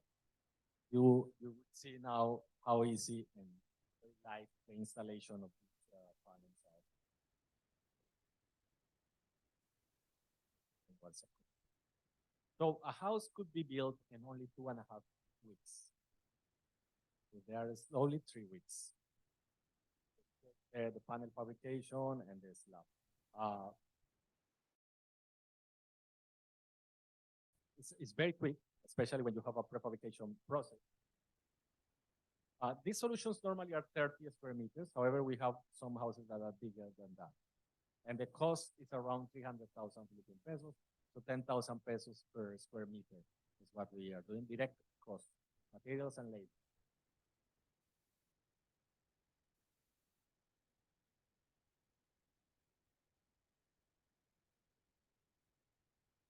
[SPEAKER 12] you will see now how easy and very light the installation of these panels are. One second. So a house could be built in only 2.5 weeks. So there is only 3 weeks. The panel fabrication and the slab. It's very quick, especially when you have a prefabrication process. These solutions normally are 30 square meters. However, we have some houses that are bigger than that. And the cost is around 300,000 Philippine pesos. So 10,000 pesos per square meter is what we are doing, direct cost, materials and labor.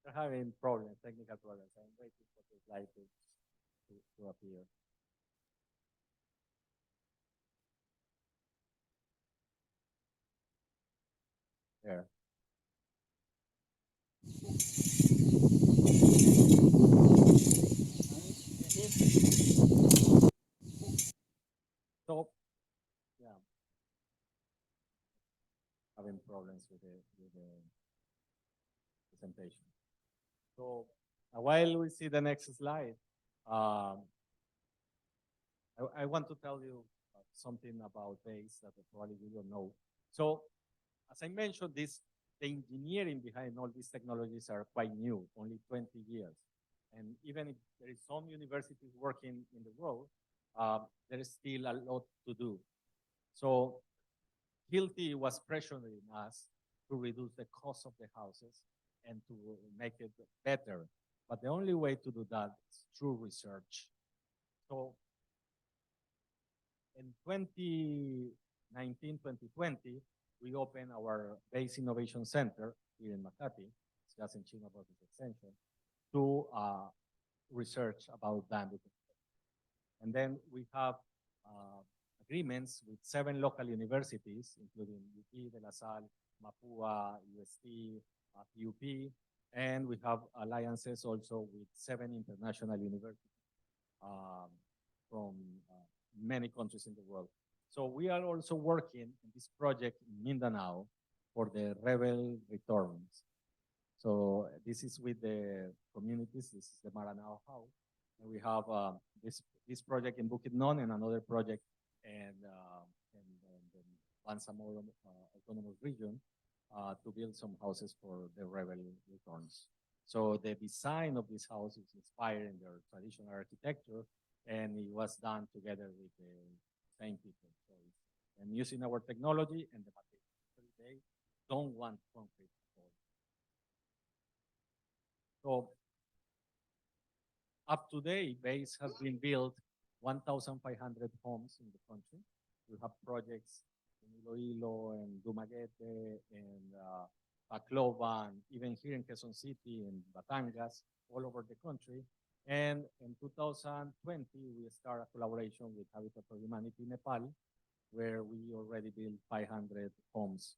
[SPEAKER 12] We're having problems, technical problems. I'm waiting for the slide to appear. There. So, yeah, having problems with the presentation. So, while we see the next slide, I want to tell you something about base that probably you don't know. So, as I mentioned, the engineering behind all these technologies are quite new, only 20 years. And even if there is some universities working in the world, there is still a lot to do. So Hilti was pressuring us to reduce the cost of the houses and to make it better. But the only way to do that is through research. So in 2019, 2020, we opened our Base Innovation Center here in Makati, it's just in Chino Province Extension, to research about bamboo. And then we have agreements with 7 local universities, including UP, De La Salle, Mapua, UST, PUP, and we have alliances also with 7 international universities from many countries in the world. So we are also working in this project in Mindanao for the rebel returns. So this is with the communities. This is the Maranao House. And we have this project in Bukidnon and another project in the Bangsamoro Autonomous Region to build some houses for the rebel returns. So the design of this house is inspired in their traditional architecture, and it was done together with the same people. So and using our technology and the materials, they don't want concrete at all. So Up to date, base has been built 1,500 homes in the country. We have projects in Iloilo and Dumaguete and Tacloban, even here in Quezon City and Batangas, all over the country. And in 2020, we start a collaboration with Habitat for Humanity Nepal, where we already built 500 homes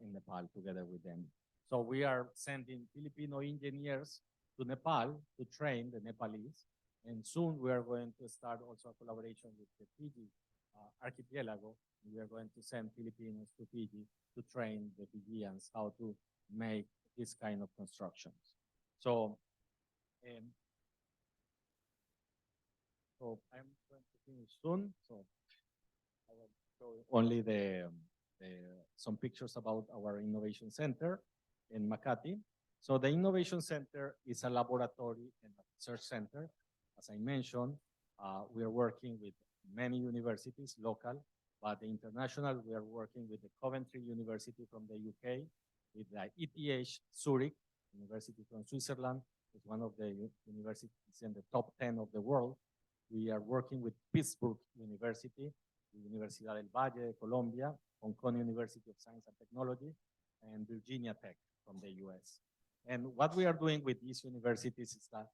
[SPEAKER 12] in Nepal together with them. So we are sending Filipino engineers to Nepal to train the Nepalese. And soon we are going to start also a collaboration with the Fiji archipelago. We are going to send Filipinos to Fiji to train the Fijians how to make this kind of constructions. So, I'm going to finish soon. So I will show only some pictures about our innovation center in Makati. So the innovation center is a laboratory and a research center. As I mentioned, we are working with many universities, local, but the international, we are working with the Coventry University from the UK, with the ETH Zurich University from Switzerland. It's one of the universities in the top 10 of the world. We are working with Pittsburgh University, the Universidad del Valle de Colombia, Hong Kong University of Science and Technology, and Virginia Tech from the US. And what we are doing with these universities is that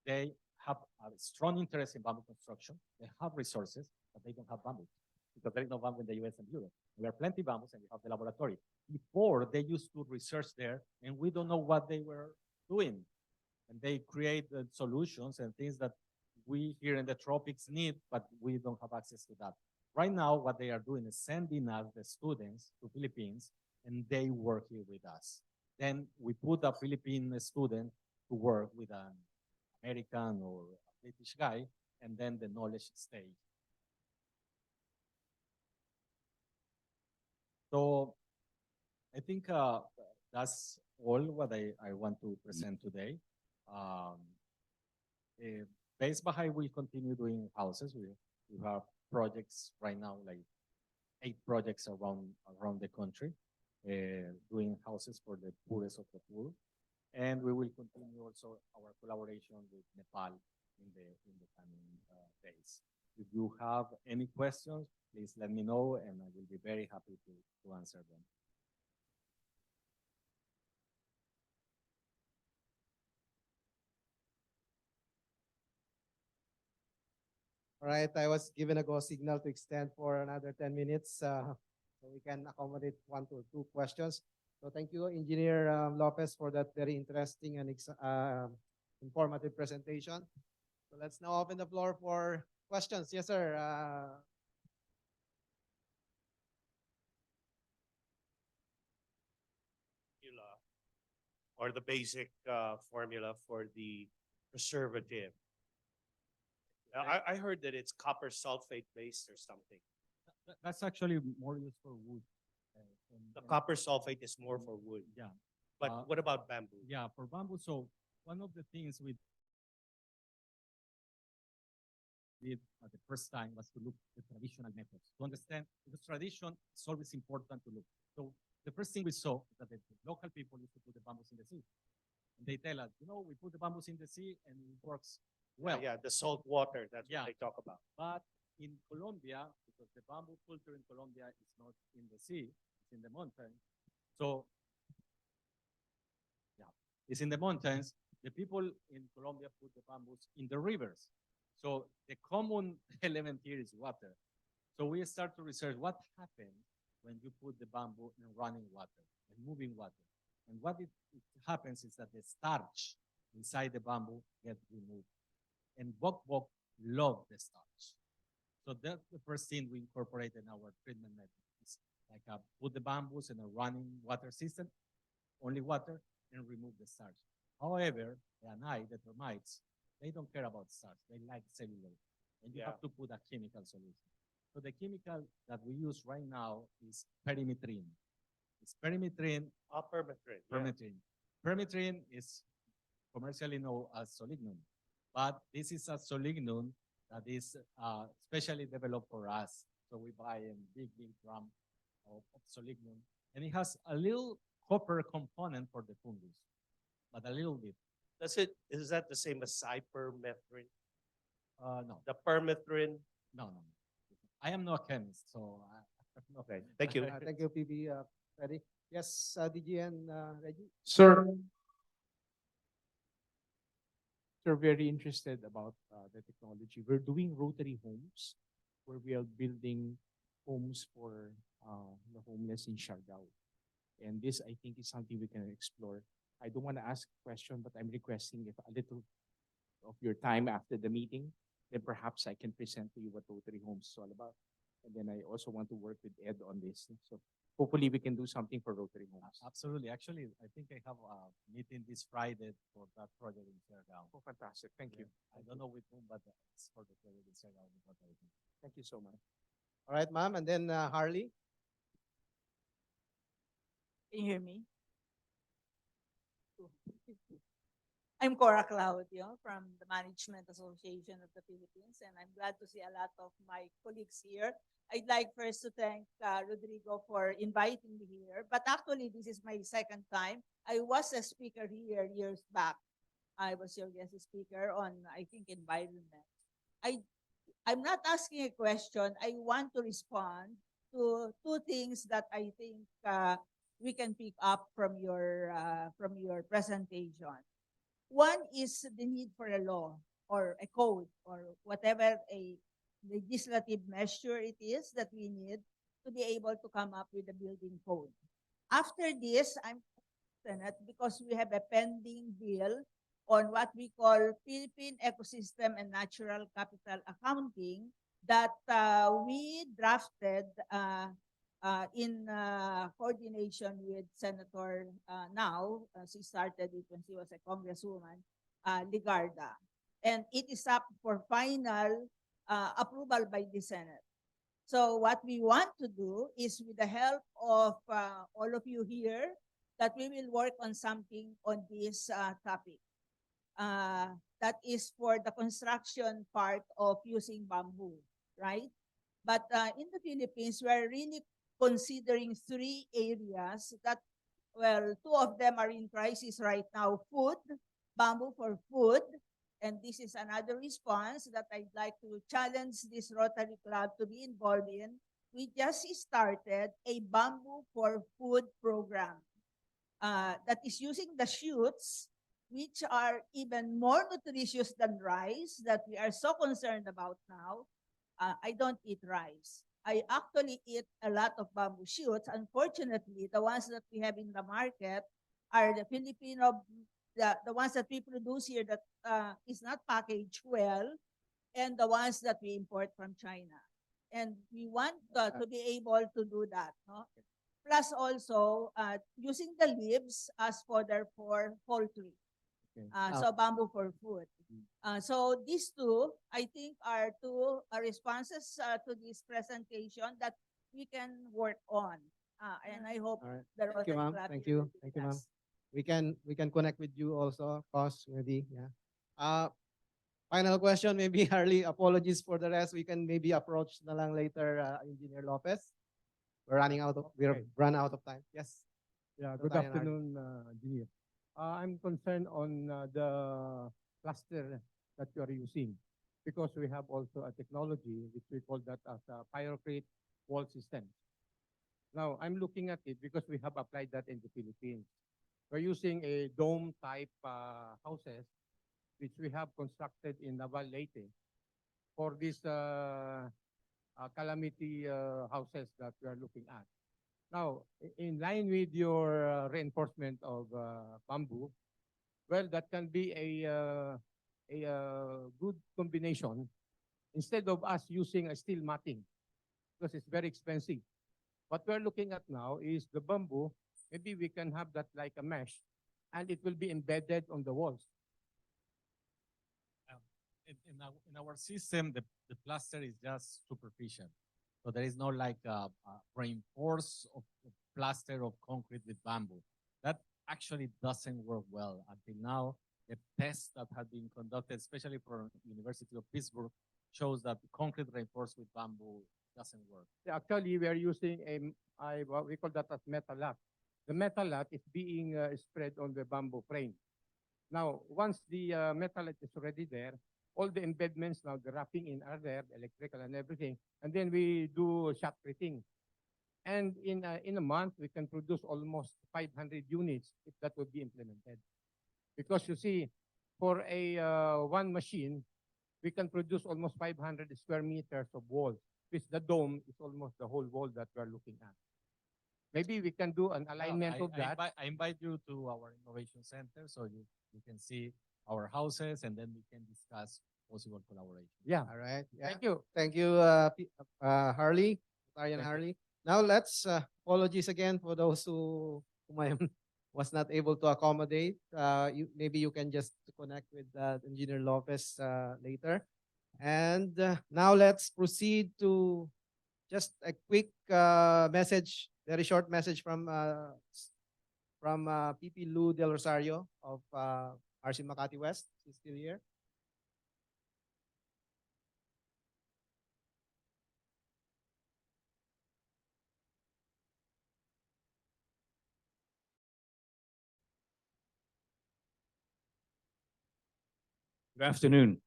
[SPEAKER 12] they have a strong interest in bamboo construction. They have resources, but they don't have bamboo because there is no bamboo in the US and Europe. We have plenty of bamboos and we have the laboratory. Before, they used to research there, and we don't know what they were doing. And they create solutions and things that we here in the tropics need, but we don't have access to that. Right now, what they are doing is sending us the students to Philippines, and they work here with us. Then we put a Philippine student to work with an American or a British guy, and then the knowledge stays. So I think that's all what I want to present today. Base Bahay will continue doing houses. We have projects right now, like 8 projects around the country, doing houses for the poorest of the poor. And we will continue also our collaboration with Nepal in the coming days. If you have any questions, please let me know, and I will be very happy to answer them.
[SPEAKER 1] All right, I was given a go signal to extend for another 10 minutes, so we can accommodate 1 to 2 questions. So thank you, Engineer Lopez, for that very interesting and informative presentation. So let's now open the floor for questions. Yes, sir.
[SPEAKER 13] Or the basic formula for the preservative. I heard that it's copper sulfate based or something.
[SPEAKER 12] That's actually more used for wood.
[SPEAKER 13] The copper sulfate is more for wood.
[SPEAKER 12] Yeah.
[SPEAKER 13] But what about bamboo?
[SPEAKER 12] Yeah, for bamboo, so one of the things we did at the first time was to look at the traditional methods, to understand, because tradition is always important to look. So the first thing we saw is that the local people used to put the bamboos in the sea. And they tell us, we put the bamboos in the sea and it works well.
[SPEAKER 13] Yeah, the salt water, that's
[SPEAKER 12] Yeah.
[SPEAKER 13] what they talk about.
[SPEAKER 12] But in Colombia, because the bamboo culture in Colombia is not in the sea, it's in the mountains. So, yeah, it's in the mountains. The people in Colombia put the bamboos in the rivers. So the common element here is water. So we start to research what happens when you put the bamboo in running water and moving water. And what it happens is that the starch inside the bamboo gets removed. And bok love the starch. So that's the first thing we incorporate in our treatment method. It's like put the bamboos in a running water system, only water, and remove the starch. However, the termites, they don't care about starch. They like cellulose. And you have to put a chemical solution. So the chemical that we use right now is perimetrine. It's perimetrine.
[SPEAKER 13] Permethrin.
[SPEAKER 12] Permethrin. Permethrin is commercially known as solignum. But this is a solignum that is specially developed for us. So we buy a big drum of solignum. And it has a little copper component for the fungus. but a little bit.
[SPEAKER 13] Is that the same as cypermethrin?
[SPEAKER 12] No,
[SPEAKER 13] The permethrin?
[SPEAKER 12] no. I am no chemist, so no.
[SPEAKER 13] Okay, thank you.
[SPEAKER 1] Thank you, PB. Freddy. Yes, DG and Reggie.
[SPEAKER 14] Sir, we're very interested about the technology. We're doing rotary homes where we are building homes for the homeless in Siargao. And this, I think, is something we can explore. I don't want to ask a question, but I'm requesting if a little of your time after the meeting, then perhaps I can present to you what rotary homes is all about. And then I also want to work with Ed on this. So hopefully we can do something for rotary homes.
[SPEAKER 12] Absolutely. Actually, I think I have a meeting this Friday for that project in Siargao.
[SPEAKER 14] Oh, fantastic. Thank you.
[SPEAKER 12] I don't know with whom, but it's for the project in Siargao.
[SPEAKER 14] Thank you so much.
[SPEAKER 1] All right, ma'am. And then Harley.
[SPEAKER 15] Can you hear me? I'm Cora Claudio from the Management Association of the Philippines, and I'm glad to see a lot of my colleagues here. I'd like first to thank Rodrigo for inviting me here, but actually this is my second time. I was a speaker here years back. I was your guest speaker on, I think, environment. I'm not asking a question. I want to respond to two things that I think we can pick up from your presentation. One is the need for a law or a code or whatever a legislative measure it is that we need to be able to come up with a building code. After this, I'm Senate because we have a pending bill on what we call Philippine Ecosystem and Natural Capital Accounting that we drafted in coordination with Senator now, she started it when she was a congresswoman, Ligarda. And it is up for final approval by the Senate. So what we want to do is with the help of all of you here, that we will work on something on this topic. That is for the construction part of using bamboo, right? But in the Philippines, we're really considering three areas that, well, two of them are in crisis right now. Food, bamboo for food, and this is another response that I'd like to challenge this Rotary Club to be involved in. We just started a bamboo for food program that is using the shoots, which are even more nutritious than rice that we are so concerned about now. I don't eat rice. I actually eat a lot of bamboo shoots. Unfortunately, the ones that we have in the market are the Filipino, the ones that we produce here that is not packaged well, and the ones that we import from China. And we want to be able to do that. No? Plus also using the leaves as fodder for poultry. So bamboo for food. So these two, I think, are two responses to this presentation that we can work on. And I hope
[SPEAKER 1] All right.
[SPEAKER 15] the
[SPEAKER 1] Thank you,
[SPEAKER 15] Rotary
[SPEAKER 1] ma'am.
[SPEAKER 15] Club
[SPEAKER 1] Thank
[SPEAKER 15] will
[SPEAKER 1] you.
[SPEAKER 15] do
[SPEAKER 1] Thank you,
[SPEAKER 15] that.
[SPEAKER 1] ma'am. We can connect with you also, Cos, maybe. Yeah. Final question, maybe Harley. Apologies for the rest. We can maybe approach na lang later, Engineer Lopez. We're run out of time. Yes.
[SPEAKER 16] Yeah,
[SPEAKER 1] So
[SPEAKER 16] good
[SPEAKER 1] tayo na,
[SPEAKER 16] afternoon, Engineer. I'm concerned on the cluster that you are using because we have also a technology which we call that as a pyrocrete wall system. Now, I'm looking at it because we have applied that in the Philippines. We're using a dome type houses which we have constructed in Naval Leyte for these calamity houses that we are looking at. Now, in line with your reinforcement of bamboo, well, that can be a good combination instead of us using a steel matting because it's very expensive. What we're looking at now is the bamboo. Maybe we can have that like a mesh, and it will be embedded on the walls.
[SPEAKER 12] In our system, the plaster is just superficial. So there is no like reinforced of plaster of concrete with bamboo. That actually doesn't work well until now. The tests that have been conducted, especially for University of Pittsburgh, shows that concrete reinforced with bamboo doesn't work.
[SPEAKER 16] Yeah, actually, we are using what we call that as metal lat. The metal lat is being spread on the bamboo frame. Now, once the metalite is already there, all the embedments now, the wrapping in are there, the electrical and everything, and then we do shotcreting. And in a month, we can produce almost 500 units if that would be implemented. Because you see, for a one machine, we can produce almost 500 square meters of walls, which the dome is almost the whole wall that we're looking at. Maybe we can do an alignment of that.
[SPEAKER 12] I invite you to our innovation center so you can see our houses and then we can discuss possible collaboration.
[SPEAKER 16] Yeah.
[SPEAKER 1] All right. Yeah.
[SPEAKER 16] Thank you.
[SPEAKER 1] Thank you, Harley, Rotarian
[SPEAKER 12] Thank you.
[SPEAKER 1] Harley. Now let's apologies again for those whom I was not able to accommodate. Maybe you can just connect with Engineer Lopez later. And now let's proceed to just a quick message, very short message from PP Lou Del Rosario of RC Makati West. He's still here.
[SPEAKER 17] Good afternoon.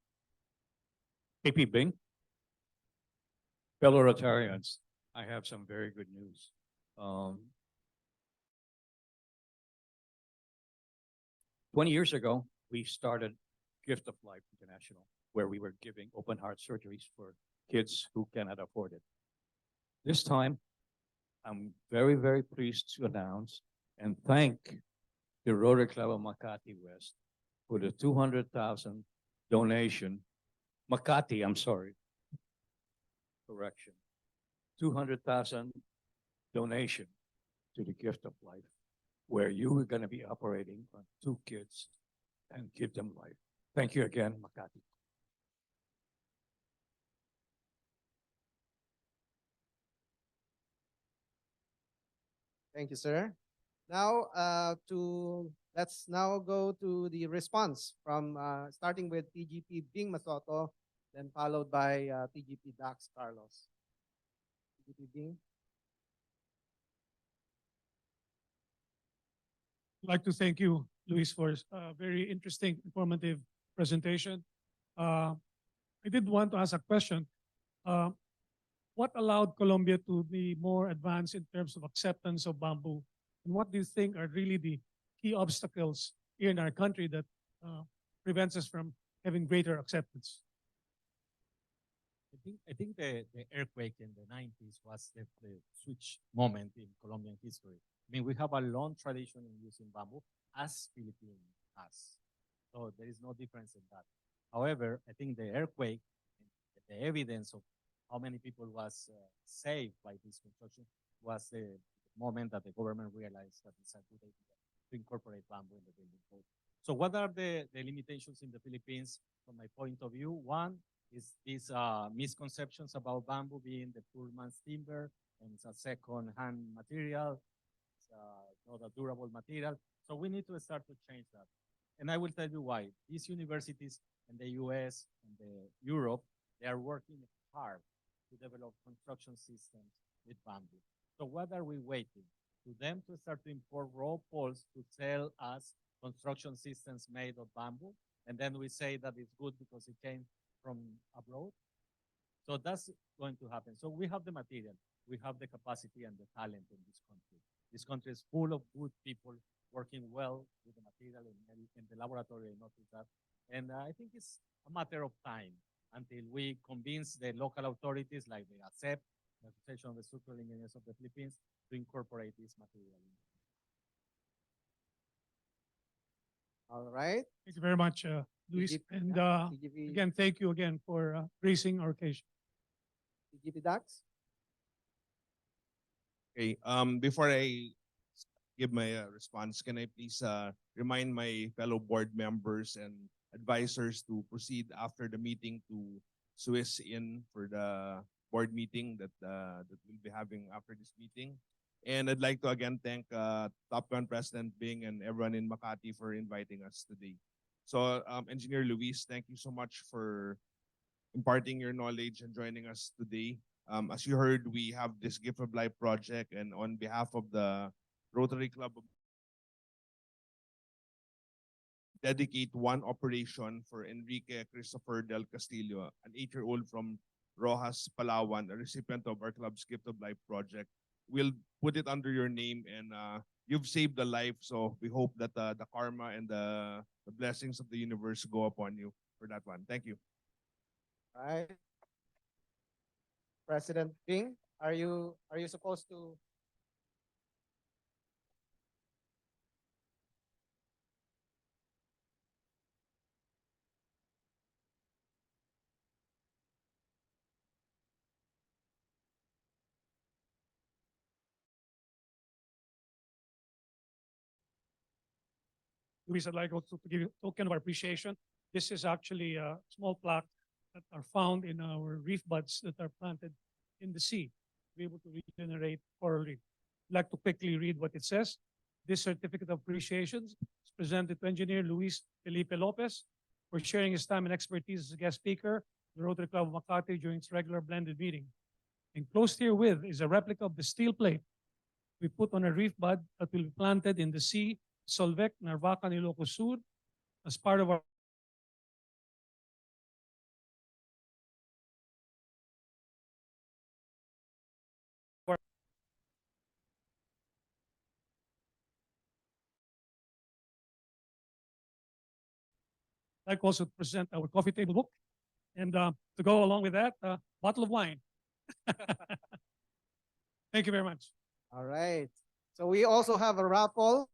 [SPEAKER 17] AP Bing. Fellow Rotarians, I have some very good news. 20 years ago, we started Gift of Life International, where we were giving open heart surgeries for kids who cannot afford it. This time, I'm very, very pleased to announce and thank the Rotary Club of Makati West for the 200,000 donation. Makati, I'm sorry. Correction. 200,000 donation to the Gift of Life, where you are going to be operating on 2 kids and give them life. Thank you again, Makati.
[SPEAKER 1] Thank you, sir. Now, let's now go to the response from starting with TGP Bing Masoto, then followed by TGP Dax Carlos. TGP Bing.
[SPEAKER 2] I'd like to thank you, Luis, for a very interesting, informative presentation. I did want to ask a question. What allowed Colombia to be more advanced in terms of acceptance of bamboo? And what do you think are really the key obstacles here in our country that prevents us from having greater acceptance?
[SPEAKER 12] I think the earthquake in the 90s was the switch moment in Colombian history. I mean, we have a long tradition in using bamboo as Philippines has. So there is no difference in that. However, I think the earthquake, the evidence of how many people was saved by this construction was the moment that the government realized that it's a good idea to incorporate bamboo in the building code. So what are the limitations in the Philippines from my point of view? One is these misconceptions about bamboo being the poor man's timber and it's a second-hand material, it's not a durable material. So we need to start to change that. And I will tell you why. These universities in the US and Europe, they are working hard to develop construction systems with bamboo. So what are we waiting? To them to start to import raw poles to sell us construction systems made of bamboo, and then we say that it's good because it came from abroad. So that's going to happen. So we have the material, we have the capacity and the talent in this country. This country is full of good people working well with the material in the laboratory. I noticed that. And I think it's a matter of time until we convince the local authorities like the ASEP, the Association of the Structural Engineers of the Philippines, to incorporate this material.
[SPEAKER 1] All right.
[SPEAKER 2] Thank you very much, Luis. And again, thank you again for gracing our occasion.
[SPEAKER 1] TGP Dax.
[SPEAKER 3] Okay, before I give my response, can I please remind my fellow board members and advisors to proceed after the meeting to Swiss in for the board meeting that we'll be having after this meeting. And I'd like to again thank Top Gun President Bing and everyone in Makati for inviting us today. So Engineer Luis, thank you so much for imparting your knowledge and joining us today. As you heard, we have this Gift of Life project, and on behalf of the Rotary Club of dedicate one operation for Enrique Christopher Del Castillo, an 8-year-old from Rojas, Palawan, a recipient of our club's Gift of Life project. We'll put it under your name, and you've saved a life, so we hope that the karma and the blessings of the universe go upon you for that one. Thank you.
[SPEAKER 1] All right. President Bing, are you supposed to?
[SPEAKER 2] Luis, I'd like also to give you a token of our appreciation. This is actually a small plaque that are found in our reef buds that are planted in the sea to be able to regenerate coral reef. I'd like to quickly read what it says. This certificate of appreciation is presented to Engineer Luis Felipe Lopez for sharing his time and expertise as a guest speaker at the Rotary Club of Makati during its regular blended meeting. Enclosed herewith is a replica of the steel plate we put on a reef bud that will be planted in the sea, Solvec, Narvacan, Ilocos Sur, as part of our I'd like also to present our coffee table book. And to go along with that, bottle of wine. Thank you very much.
[SPEAKER 1] All right. So we also have a raffle.